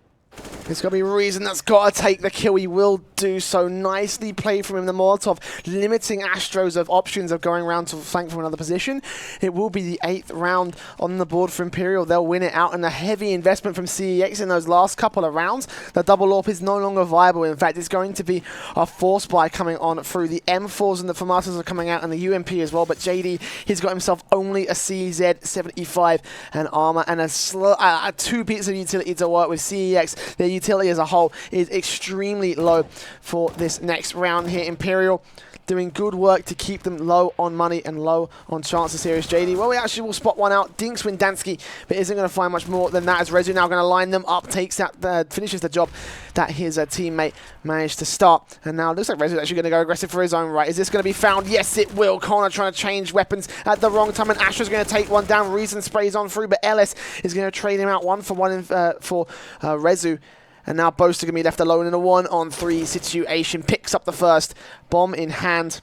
It's got to be Reason that's got to take the kill. He will do so. Nicely played from him, the Molotov, limiting Astros of options of going around to flank from another position. It will be the 8th round on the board for Imperial. They'll win it out, and a heavy investment from CEX in those last couple of rounds. The double AWP is no longer viable. In fact, it's going to be a force buy coming on through. The M4s and the FAMASas are coming out, and the UMP as well, but JD, he's got himself only a CZ75 and armor, and a 2 bits of utility to work with. CEX, their utility as a whole is extremely low for this next round here. Imperial doing good work to keep them low on money and low on chances here. Is JD. Well, we actually will spot one out. Dinks Windansky, but isn't going to find much more than that as Rezu now going to line them up, takes out, finishes the job that his teammate managed to start. And now it looks like Rezu actually going to go aggressive for his own right. Is this going to be found? Yes, it will. Connor trying to change weapons at the wrong time, and Astra's going to take one down. Reason sprays on through, but LS is going to trade him out 1-for-1 for Rezu. And now Boaster going to be left alone in a 1-on-3 situation. Picks up the first bomb in hand.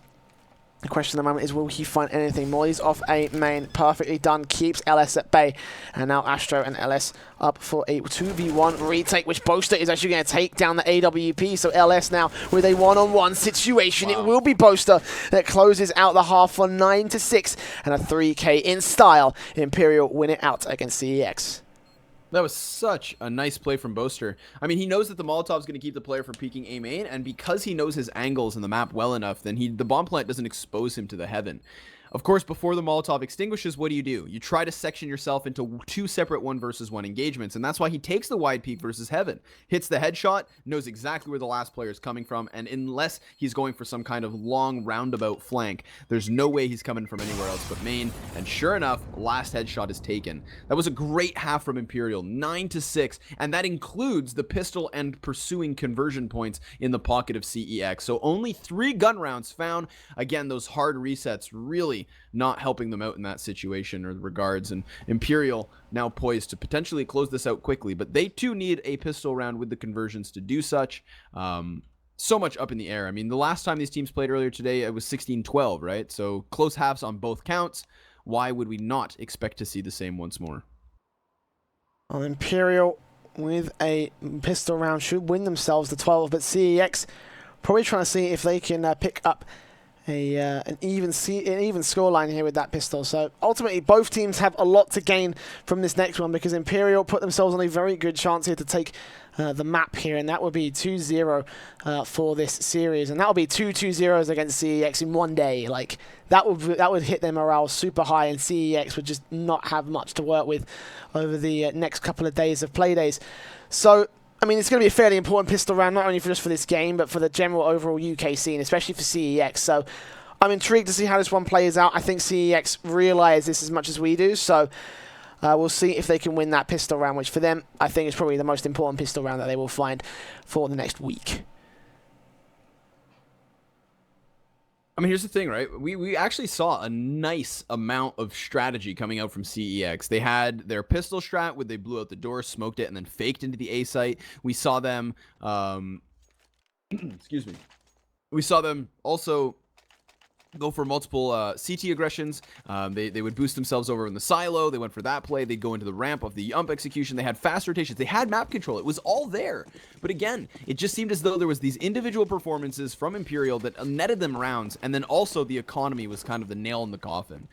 The question at the moment is, will he find anything more? He's off a main. Perfectly done. Keeps LS at bay. And now Astro and LS up for a 2v1 retake, which Boaster is actually going to take down the AWP. So LS now with a 1-on-1 situation. Wow. It will be Boaster that closes out the half for 9-6 and a 3K in style. Imperial win it out against CEX. That was such a nice play from Boaster. I mean, he knows that the Molotov's going to keep the player from peeking A main, and because he knows his angles in the map well enough, then the bomb plant doesn't expose him to the heaven. Of course, before the Molotov extinguishes, what do? You try to section yourself into 2 separate 1-versus-1 engagements, and that's why he takes the wide peek versus heaven. Hits the headshot, knows exactly where the last player is coming from, and unless he's going for some kind of long roundabout flank, there's no way he's coming from anywhere else but main, and sure enough, last headshot is taken. That was a great half from Imperial, 9-6, and that includes the pistol and pursuing conversion points in the pocket of CEX. So only 3 gun rounds found. Again, those hard resets really not helping them out in that situation or regards, and Imperial now poised to potentially close this out quickly, but they too need a pistol round with the conversions to do such. So much up in the air. I mean, the last time these teams played earlier today, it was 16-12, right? So close halves on both counts. Why would we not expect to see the same once more? Well, Imperial with a pistol round should win themselves the 12, but CEX probably trying to see if they can pick up an even scoreline here with that pistol. So ultimately, both teams have a lot to gain from this next one because Imperial put themselves on a very good chance here to take the map here, and that would be 2-0 for this series, and that would be 2 2-0s against CEX in one day. Like that would hit their morale super high, and CEX would just not have much to work with over the next couple of days of play days. So I mean, it's going to be a fairly important pistol round, not only just for this game, but for the general overall UK scene, especially for CEX. So I'm intrigued to see how this one plays out. I think CEX realize this as much as we do, so we'll see if they can win that pistol round, which for them, I think is probably the most important pistol round that they will find for the next week. I mean, here's the thing, right? We actually saw a nice amount of strategy coming out from CEX. They had their pistol strat where they blew out the door, smoked it, and then faked into the A site. We saw them, excuse me. We saw them also go for multiple CT aggressions. They would boost themselves over in the silo. They went for that play. They'd go into the ramp of the ump execution. They had fast rotations. They had map control. It was all there. But again, it just seemed as though there was these individual performances from Imperial that netted them rounds, and then also the economy was kind of the nail in the coffin.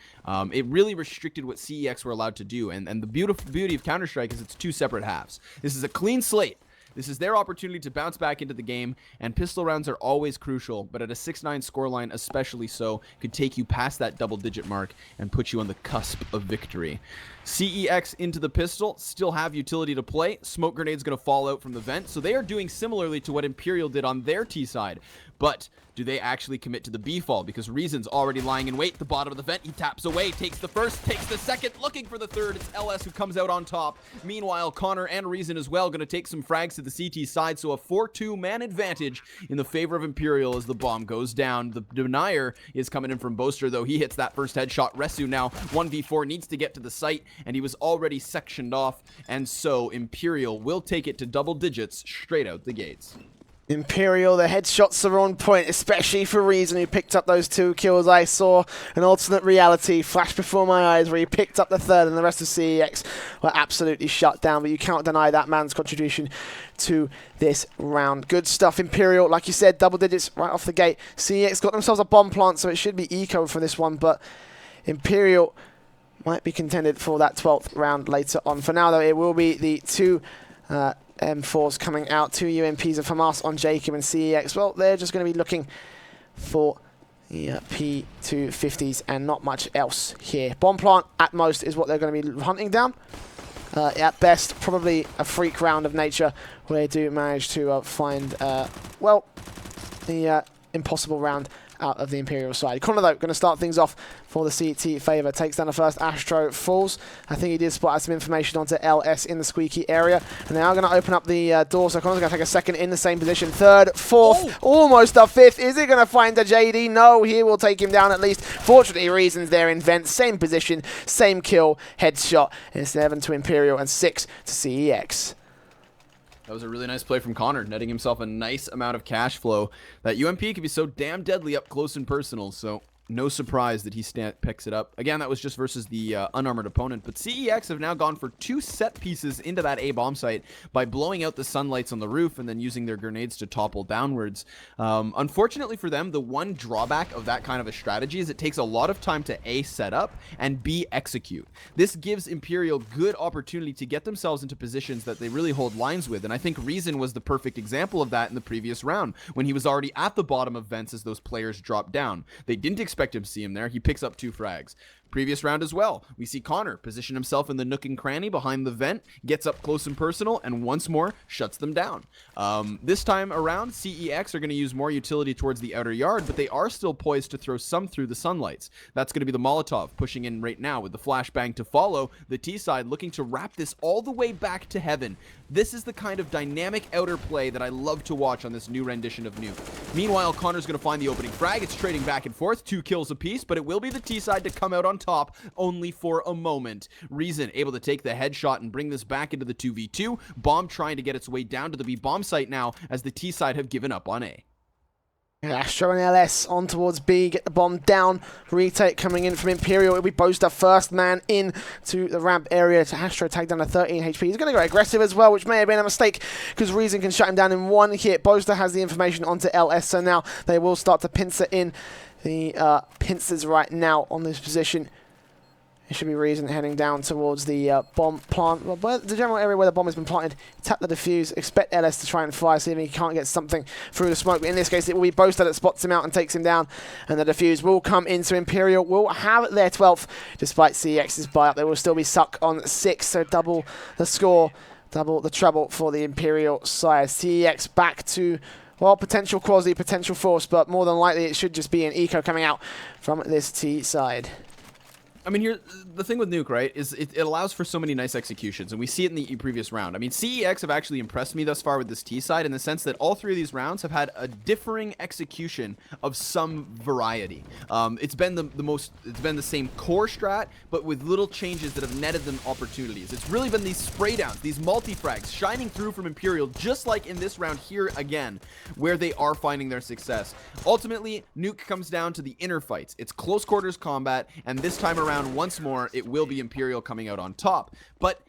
It really restricted what CEX were allowed to do, and the beauty of Counter-Strike is it's two separate halves. This is a clean slate. This is their opportunity to bounce back into the game, and pistol rounds are always crucial, but at a 6-9 scoreline especially so, could take you past that double-digit mark and put you on the cusp of victory. CEX into the pistol, still have utility to play. Smoke grenade's going to fall out from the vent, so they are doing similarly to what Imperial did on their T side. But do they actually commit to the B fall? Because Reason's already lying in wait. The bottom of the vent, he taps away, takes the first, takes the second, looking for the third. It's LS who comes out on top. Meanwhile, Connor and Reason as well going to take some frags to the CT side. So a 4-2 man advantage in the favor of Imperial as the bomb goes down. The denier is coming in from Boaster, though. He hits that first headshot. Resu now 1v4 needs to get to the site, and he was already sectioned off. And so Imperial will take it to double digits straight out the gates. Imperial, the headshots are on point, especially for Reason, who picked up those 2 kills. I saw an alternate reality flash before my eyes where he picked up the third, and the rest of CEX were absolutely shut down. But you can't deny that man's contribution to this round. Good stuff, Imperial. Like you said, double digits right off the gate. CEX got themselves a bomb plant, so it should be eco for this one. But Imperial might be contended for that 12th round later on. For now, though, it will be the 2 M4s coming out, 2 UMPs of Hamas on Jacob and CEX. Well, they're just going to be looking for the P250s and not much else here. Bomb plant at most is what they're going to be hunting down. At best, probably a freak round of nature where they do manage to find, well, the impossible round out of the Imperial side. Connor, though, going to start things off for the CT favour. Takes down the first. Astro falls. I think he did spot out some information onto LS in the squeaky area. And they are going to open up the door, so Connor's going to take a second in the same position. Third, fourth, almost a fifth. Is he going to find a JD? No, he will take him down at least. Fortunately, Reason's there in vent. Same position, same kill, headshot. And 7 to Imperial and 6 to CEX. That was a really nice play from Connor, netting himself a nice amount of cash flow. That UMP can be so damn deadly up close and personal, so no surprise that he picks it up. Again, that was just versus the unarmored opponent, but CEX have now gone for 2 set pieces into that A bomb site by blowing out the sunlights on the roof and then using their grenades to topple downwards. Unfortunately for them, the one drawback of that kind of a strategy is it takes a lot of time to A, set up, and B, execute. This gives Imperial good opportunity to get themselves into positions that they really hold lines with, and I think Reason was the perfect example of that in the previous round, when he was already at the bottom of vents as those players dropped down. They didn't expect him to see him there. He picks up 2 frags. Previous round as well, we see Connor position himself in the nook and cranny behind the vent, gets up close and personal, and once more shuts them down. This time around, CEX are going to use more utility towards the outer yard, but they are still poised to throw some through the sunlights. That's going to be the Molotov pushing in right now with the flashbang to follow. The T side looking to wrap this all the way back to heaven. This is the kind of dynamic outer play that I love to watch on this new rendition of Nuke. Meanwhile, Connor's going to find the opening frag. It's trading back and forth, 2 kills apiece, but it will be the T side to come out on top only for a moment. Reason able to take the headshot and bring this back into the 2v2. Bomb trying to get its way down to the B bomb site now as the T side have given up on A. Astro and LS on towards B, get the bomb down. Retake coming in from Imperial. It'll be Boaster, first man in to the ramp area to Astro, tag down to 13 HP. He's going to go aggressive as well, which may have been a mistake because Reason can shut him down in 1 hit. Boaster has the information onto LS, so now they will start to pincer in the pincers right now on this position. It should be Reason heading down towards the bomb plant. Well, the general area where the bomb has been planted. Tap the defuse. Expect LS to try and fire, see if he can't get something through the smoke. But in this case, it will be Boaster that spots him out and takes him down. And the defuse will come into Imperial. Will have their 12th. Despite CEX's buy-up, they will still be stuck on 6. So double the score, double the trouble for the Imperial side. CEX back to, well, potential quasi, potential force. But more than likely, it should just be an eco coming out from this T side. I mean, here the thing with Nuke, right, is it allows for so many nice executions, and we see it in the previous round. I mean, CEX have actually impressed me thus far with this T side in the sense that all 3 of these rounds have had a differing execution of some variety. It's been it's been the same core strat, but with little changes that have netted them opportunities. It's really been these spray downs, these multi-frags shining through from Imperial, just like in this round here again, where they are finding their success. Ultimately, Nuke comes down to the inner fights. It's close quarters combat, and this time around, once more, it will be Imperial coming out on top. But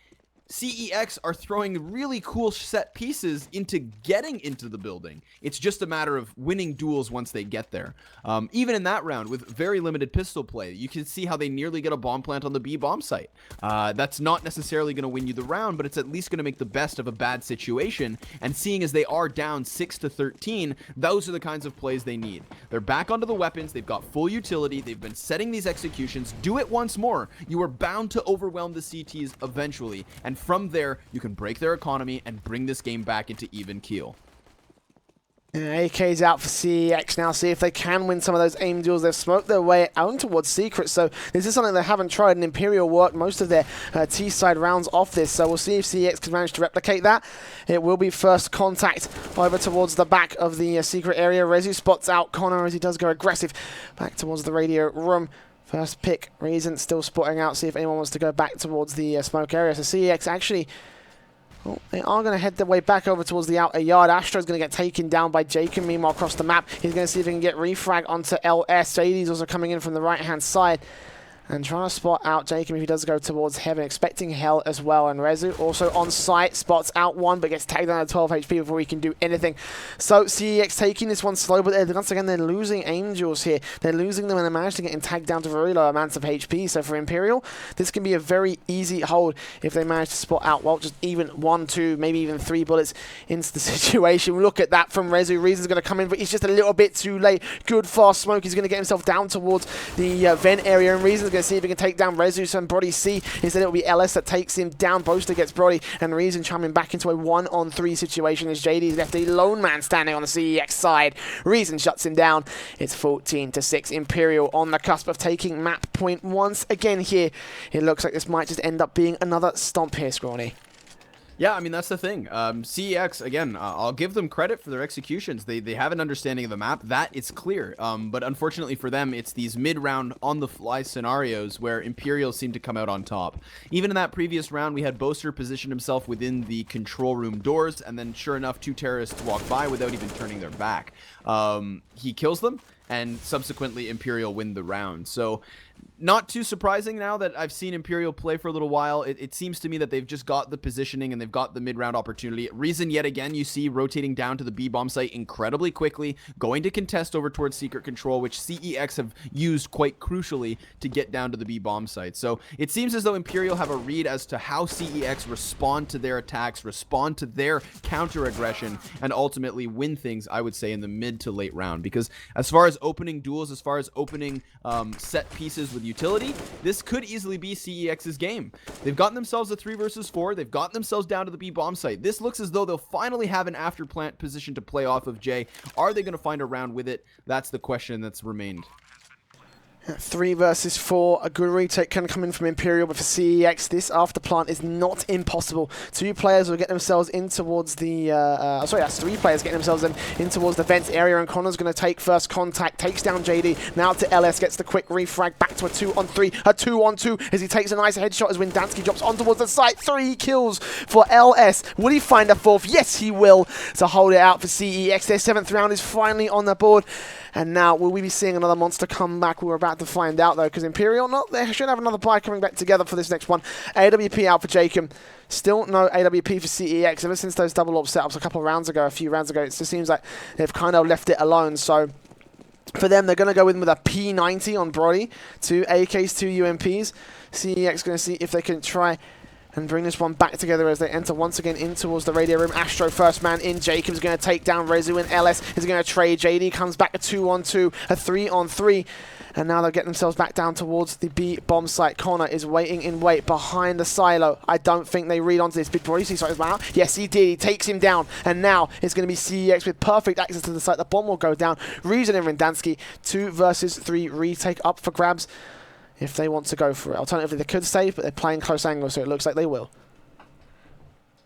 CEX are throwing really cool set pieces into getting into the building. It's just a matter of winning duels once they get there. Even in that round, with very limited pistol play, you can see how they nearly get a bomb plant on the B bomb site. That's not necessarily going to win you the round, but it's at least going to make the best of a bad situation. And seeing as they are down 6-13, those are the kinds of plays they need. They're back onto the weapons. They've got full utility. They've been setting these executions. Do it once more. You are bound to overwhelm the CTs eventually. And from there, you can break their economy and bring this game back into even keel. AK's out for CEX now, see if they can win some of those aim duels. They've smoked their way out towards Secret, so this is something they haven't tried, and Imperial worked most of their T-side rounds off this, so we'll see if CEX can manage to replicate that. It will be first contact over towards the back of the Secret area. Rezu spots out Connor as he does go aggressive back towards the radio room. First pick, Reason still spotting out, see if anyone wants to go back towards the smoke area. So CEX actually, well, they are going to head their way back over towards the outer yard. Astro's going to get taken down by Jacob. Meanwhile, across the map, he's going to see if he can get refrag onto LS. JD's also coming in from the right-hand side and trying to spot out Jacob if he does go towards Heaven, expecting Hell as well. And Rezu also on site, spots out one, but gets tagged down at 12 HP before he can do anything. So CEX taking this one slow, but once again, they're losing Angels here. They're losing them, and they managed to get him tagged down to very low amounts of HP. So for Imperial, this can be a very easy hold if they manage to spot out, well, just even 1, 2, maybe even 3 bullets into the situation. Look at that from Rezu. Reason's going to come in, but he's just a little bit too late. Good fast smoke. He's going to get himself down towards the vent area, and Reason's going to see if he can take down Rezu and Brody C. Instead, it will be LS that takes him down. Boaster gets Brody, and Reason chiming back into a 1-on-3 situation as JD's left a lone man standing on the CEX side. Reason shuts him down. It's 14-6. Imperial on the cusp of taking map point once again here. It looks like this might just end up being another stomp here, Scrawny. Yeah, I mean, that's the thing. CEX, again, I'll give them credit for their executions. They have an understanding of the map. That is clear. But unfortunately for them, it's these mid-round, on-the-fly scenarios where Imperial seem to come out on top. Even in that previous round, we had Boaster position himself within the control room doors, and then sure enough, 2 terrorists walk by without even turning their back. He kills them, and subsequently Imperial win the round. So not too surprising now that I've seen Imperial play for a little while. It seems to me that they've just got the positioning and they've got the mid-round opportunity. Reason, yet again, you see rotating down to the B-bomb site incredibly quickly, going to contest over towards secret control, which CEX have used quite crucially to get down to the B-bomb site. So it seems as though Imperial have a read as to how CEX respond to their attacks, respond to their counter-aggression, and ultimately win things, I would say, in the mid to late round. Because as far as opening duels, as far as opening set pieces with utility, this could easily be CEX's game. They've gotten themselves a 3 versus 4. They've gotten themselves down to the B bomb site. This looks as though they'll finally have an after plant position to play off of Jay. Are they going to find a round with it? That's the question that's remained. 3 versus 4, a good retake can come in from Imperial, but for CEX, this after plant is not impossible. 2 players will get themselves in towards the, sorry, that's 3 players getting themselves in towards the vents area, and Connor's going to take first contact, takes down JD, now to LS, gets the quick refrag, back to a 2-on-3, a 2-on-2, as he takes a nice headshot as Windansky drops on towards the site. 3 kills for LS. Will he find a 4th? Yes, he will, to hold it out for CEX. Their 7th round is finally on the board. And now, will we be seeing another monster come back? We're about to find out, though, because Imperial, they should have another buy coming back together for this next one. AWP out for Jacob. Still no AWP for CEX. Ever since those double AWP setups a few rounds ago, it just seems like they've kind of left it alone. So for them, they're going to go in with a P90 on Brody, 2 AKs, 2 UMPs. CEX going to see if they can try and bring this one back together as they enter once again in towards the radio room. Astro first man in. Jacob's going to take down Rezu, and LS is going to trade. JD comes back a 2-on-2, a 3-on-3. And now they'll get themselves back down towards the B bomb site. Connor is waiting in wait behind the silo. I don't think they read onto this. Did Brody see something out? Yes, he did. He takes him down. And now it's going to be CEX with perfect access to the site. The bomb will go down. Reason and Rindansky. 2 versus 3 retake up for grabs. if they want to go for it. Alternatively, they could save, but they're playing close angle, so it looks like they will.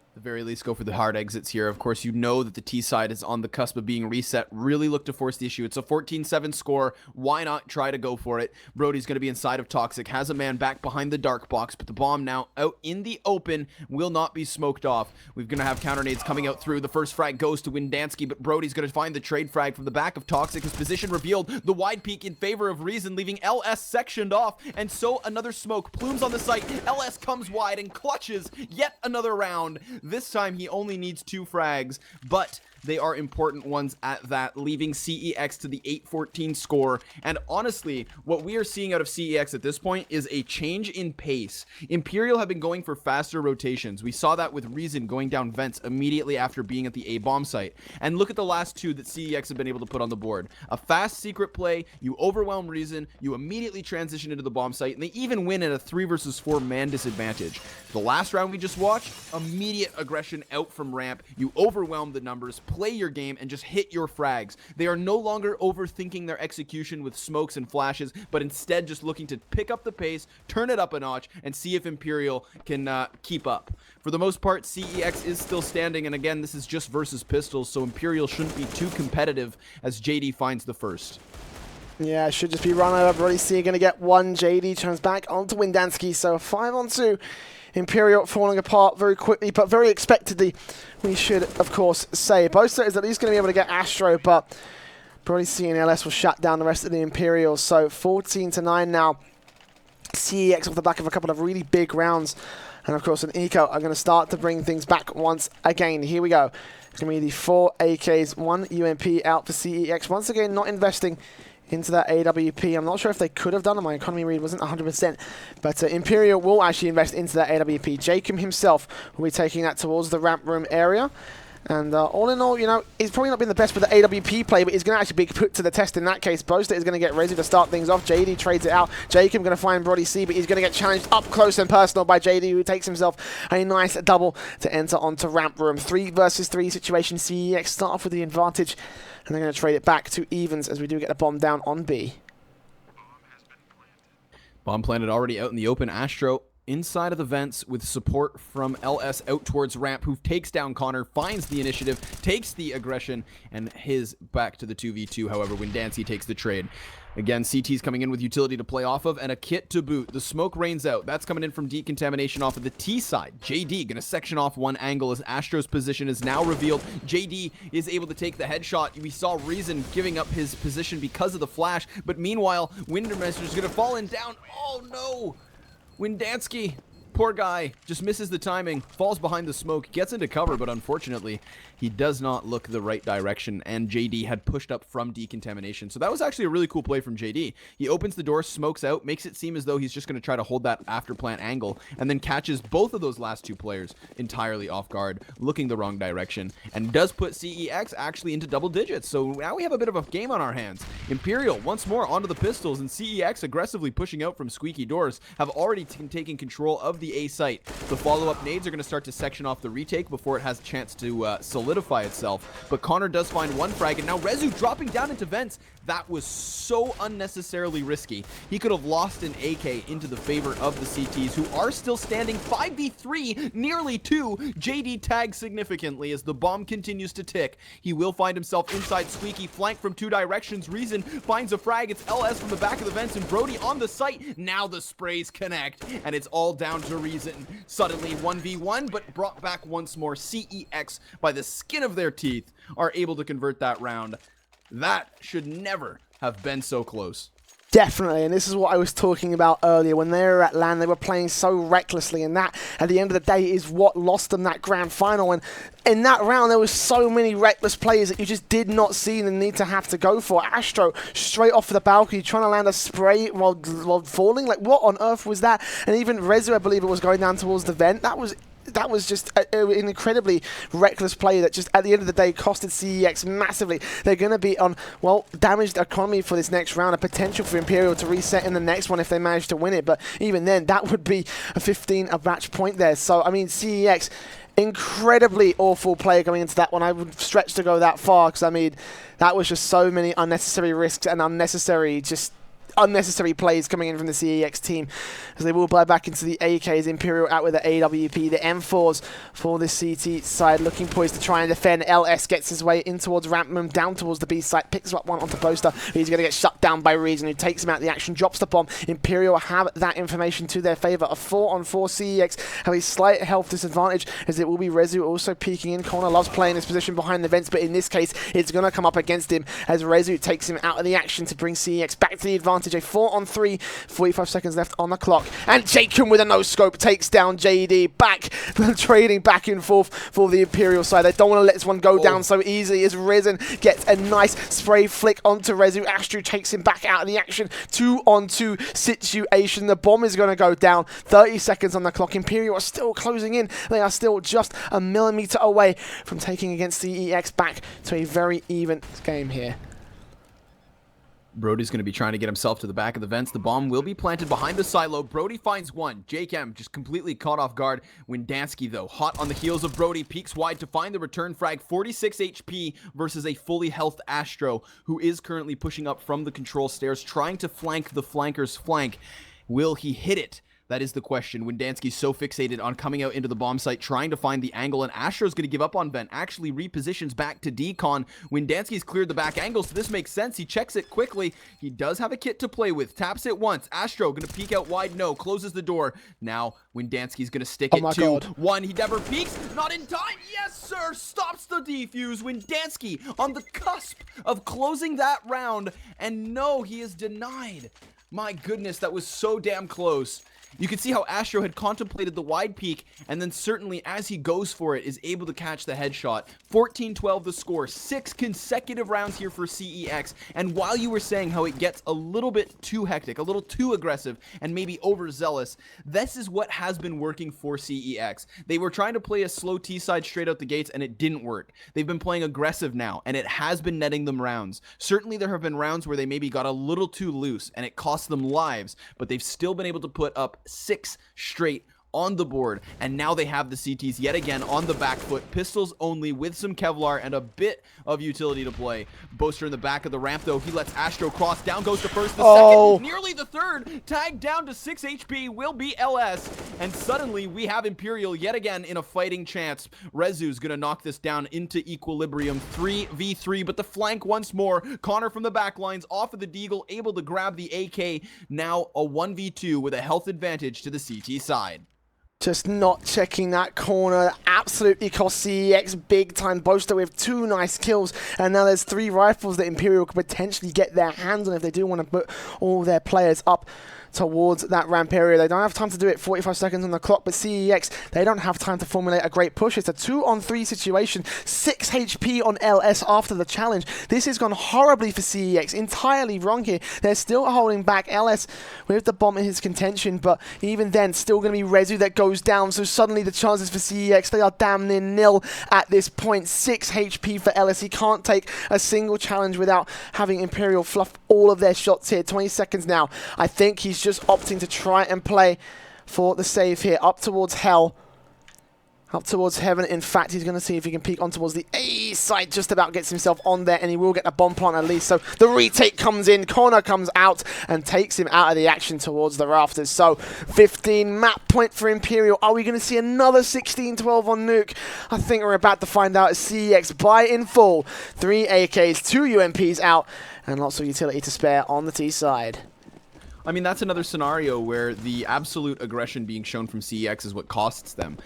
At the very least, go for the hard exits here. Of course, you know that the T side is on the cusp of being reset. Really look to force the issue. It's a 14-7 score. Why not try to go for it? Brody's going to be inside of Toxic. Has a man back behind the dark box, but the bomb now out in the open will not be smoked off. We're going to have counter nades coming out through. The first frag goes to Windansky, but Brody's going to find the trade frag from the back of Toxic. His position revealed. The wide peak in favor of Reason, leaving LS sectioned off. And so another smoke. Plumes on the site. LS comes wide and clutches yet another round. This time he only needs 2 frags, but they are important ones at that, leaving CEX to the 8-14 score. And honestly, what we are seeing out of CEX at this point is a change in pace. Imperial have been going for faster rotations. We saw that with Reason going down vents immediately after being at the A bomb site. And look at the last 2 that CEX have been able to put on the board. A fast secret play, you overwhelm Reason, you immediately transition into the bomb site, and they even win at a 3 versus 4 man disadvantage. The last round we just watched, immediate aggression out from ramp, you overwhelm the numbers, play your game, and just hit your frags. They are no longer overthinking their execution with smokes and flashes, but instead just looking to pick up the pace, turn it up a notch, and see if Imperial can keep up. For the most part, CEX is still standing, and again, this is just versus pistols, so Imperial shouldn't be too competitive as JD finds the first. Yeah, it should just be run over. Brody C going to get 1. JD turns back onto Windansky, so 5-on-2. Imperial falling apart very quickly, but very expectedly, we should, of course, say. Boaster is at least going to be able to get Astro, but Brody C and LS will shut down the rest of the Imperials. So 14-9 now. CEX off the back of a couple of really big rounds. And, of course, an Eco are going to start to bring things back once again. Here we go. It's going to be the 4 AKs, 1 UMP out for CEX. Once again, not investing into that AWP. I'm not sure if they could have done it. My economy read wasn't 100%. But Imperial will actually invest into that AWP. Jacob himself will be taking that towards the ramp room area. And all in all, you know, he's probably not been the best with the AWP play, but he's going to actually be put to the test in that case. Boaster is going to get ready to start things off. JD trades it out. Jacob going to find Brody C, but he's going to get challenged up close and personal by JD, who takes himself a nice double to enter onto ramp room. 3 versus 3 situation. CEX start off with the advantage, and they're going to trade it back to evens as we do get a bomb down on B. Bomb planted already out in the open. Astro inside of the vents with support from LS out towards ramp, who takes down Connor, finds the initiative, takes the aggression, and his back to the 2v2. However, Windansky takes the trade. Again, CT's coming in with utility to play off of and a kit to boot. The smoke rains out. That's coming in from decontamination off of the T side. JD gonna section off one angle as Astro's position is now revealed. JD is able to take the headshot. We saw Reason giving up his position because of the flash, but meanwhile, Windermester's gonna fall in down. Oh no! Windansky, poor guy, just misses the timing, falls behind the smoke, gets into cover, but unfortunately, he does not look the right direction, and JD had pushed up from decontamination. So that was actually a really cool play from JD. He opens the door, smokes out, makes it seem as though he's just going to try to hold that after plant angle, and then catches both of those last 2 players entirely off guard, looking the wrong direction, and does put CEX actually into double digits. So now we have a bit of a game on our hands. Imperial once more onto the pistols, and CEX aggressively pushing out from squeaky doors have already taken control of the A site. The follow-up nades are going to start to section off the retake before it has a chance to solidify itself, but Connor does find 1 frag, and now Rezu dropping down into vents. That was so unnecessarily risky. He could have lost an AK into the favor of the CTs, who are still standing 5v3, nearly 2. JD tags significantly as the bomb continues to tick. He will find himself inside Squeaky, flanked from 2 directions. Reason finds a frag. It's LS from the back of the vents, and Brody on the site. Now the sprays connect, and it's all down to Reason. Suddenly 1v1, but brought back once more. CEX, by the skin of their teeth, are able to convert that round. That should never have been so close. Definitely, and this is what I was talking about earlier. When they were at LAN, they were playing so recklessly, and that, at the end of the day, is what lost them that grand final. And in that round, there was so many reckless players that you just did not see the need to have to go for. Astro, straight off the balcony, trying to land a spray while falling. Like, what on earth was that? And even Rezu, I believe it was going down towards the vent. That was just an incredibly reckless play that just, at the end of the day, costed CEX massively. They're going to be on, well, damaged economy for this next round, a potential for Imperial to reset in the next one if they manage to win it. But even then, that would be a 15 a match point there. So, I mean, CEX, incredibly awful play going into that one. I would stretch to go that far because, I mean, that was just so many unnecessary risks and unnecessary just unnecessary plays coming in from the CEX team as they will buy back into the AKs. Imperial out with the AWP, the M4s for the CT side, looking poised to try and defend. LS gets his way in towards Rampman, down towards the B site, picks up one onto Boaster. He's going to get shut down by Reason, who takes him out of the action, drops the bomb. Imperial have that information to their favor. A 4-on-4 CEX have a slight health disadvantage as it will be Rezu also peeking in. Corner loves playing his position behind the vents, but in this case, it's going to come up against him as Rezu takes him out of the action to bring CEX back to the advantage. A 4-on-3, 45 seconds left on the clock. And Jacob with a no-scope takes down JD. Back, trading back and forth for the Imperial side. They don't want to let this one go down so easily as Risen gets a nice spray flick onto Rezu. Astro takes him back out of the action. 2-on-2 situation. The bomb is going to go down. 30 seconds on the clock. Imperial are still closing in. They are still just a millimeter away from taking against CEX back to a very even game here. Brody's going to be trying to get himself to the back of the vents. The bomb will be planted behind the silo. Brody finds one. JCam just completely caught off guard. Windansky, though, hot on the heels of Brody, peeks wide to find the return frag. 46 HP versus a fully healthed Astro, who is currently pushing up from the control stairs, trying to flank the flanker's flank. Will he hit it? That is the question. Windansky's so fixated on coming out into the bomb site, trying to find the angle, and Astro's going to give up on vent. Actually repositions back to decon. Windansky's cleared the back angle, so this makes sense. He checks it quickly. He does have a kit to play with. Taps it once. Astro going to peek out wide. No. Closes the door. Now, Windansky's going to stick it to one. He never peeks. Not in time. Yes, sir. Stops the defuse. Windansky on the cusp of closing that round. And no, he is denied. My goodness, that was so damn close. You can see how Astro had contemplated the wide peak, and then certainly as he goes for it, is able to catch the headshot. 14-12 the score. 6 consecutive rounds here for CEX. And while you were saying how it gets a little bit too hectic, a little too aggressive, and maybe overzealous, this is what has been working for CEX. They were trying to play a slow T-side straight out the gates, and it didn't work. They've been playing aggressive now, and it has been netting them rounds. Certainly there have been rounds where they maybe got a little too loose, and it cost them lives, but they've still been able to put up 6 straight on the board, and now they have the CTs yet again on the back foot. Pistols only with some Kevlar and a bit of utility to play. Boaster in the back of the ramp, though. He lets Astro cross. Down goes the first, the second, nearly the third. Tagged down to 6 HP will be LS, and suddenly we have Imperial yet again in a fighting chance. Rezu's gonna knock this down into equilibrium. 3v3, but the flank once more. Connor from the back lines off of the Deagle, able to grab the AK. Now a 1v2 with a health advantage to the CT side. Just not checking that corner. Absolutely cost CEX big time. Boaster with 2 nice kills. And now there's 3 rifles that Imperial could potentially get their hands on if they do want to put all their players up towards that ramp area. They don't have time to do it. 45 seconds on the clock, but CEX, they don't have time to formulate a great push. It's a 2-on-3 situation. 6 HP on LS after the challenge. This has gone horribly for CEX. Entirely wrong here. They're still holding back. LS with the bomb in his contention, but even then, still going to be Rezu that goes down. So suddenly the chances for CEX, they are damn near nil at this point. 6 HP for LS. He can't take a single challenge without having Imperial fluff all of their shots here. 20 seconds now. I think he's just opting to try and play for the save here. Up towards hell. Up towards heaven. In fact, he's going to see if he can peek on towards the A side. Just about gets himself on there, and he will get a bomb plant at least. So the retake comes in. Corner comes out and takes him out of the action towards the rafters. So 15 map point for Imperial. Are we going to see another 16-12 on Nuke? I think we're about to find out as CEX buy in full. 3 AKs, 2 UMPs out, and lots of utility to spare on the T side. I mean, that's another scenario where the absolute aggression being shown from CEX is what costs them.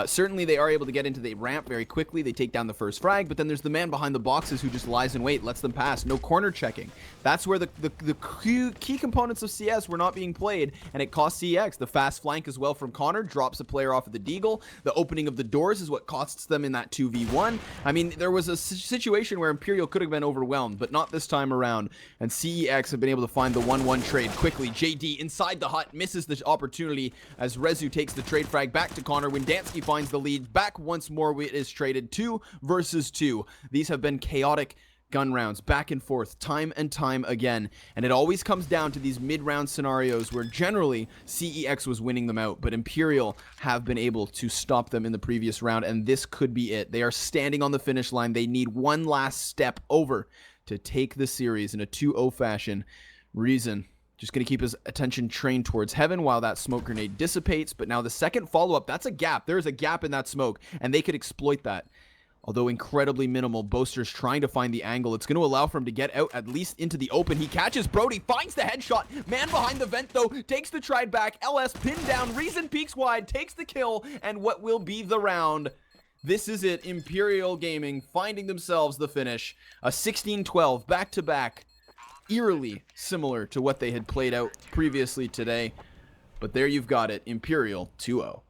Certainly, they are able to get into the ramp very quickly. They take down the first frag, but then there's the man behind the boxes who just lies in wait, lets them pass. No corner checking. That's where the key components of CS were not being played, and it cost CEX. The fast flank as well from Connor drops a player off of the Deagle. The opening of the doors is what costs them in that 2v1. I mean, there was a situation where Imperial could have been overwhelmed, but not this time around, and CEX have been able to find the 1-1 trade quickly. JD inside the hut misses the opportunity as Rezu takes the trade frag back to Connor. Windansky finds the lead. Back once more, it is traded 2 versus 2. These have been chaotic gun rounds, back and forth, time and time again. And it always comes down to these mid-round scenarios where generally CEX was winning them out, but Imperial have been able to stop them in the previous round, and this could be it. They are standing on the finish line. They need one last step over to take the series in a 2-0 fashion. Reason Just going to keep his attention trained towards heaven while that smoke grenade dissipates. But now the second follow-up, that's a gap. There's a gap in that smoke, and they could exploit that. Although incredibly minimal, Boaster's trying to find the angle. It's going to allow for him to get out at least into the open. He catches Brody, finds the headshot. Man behind the vent, though, takes the tride back. LS pinned down. Reason peeks wide, takes the kill, and what will be the round. This is it. Imperial Gaming finding themselves the finish. A 16-12 back-to-back. Eerily similar to what they had played out previously today. But there you've got it. Imperial 2-0.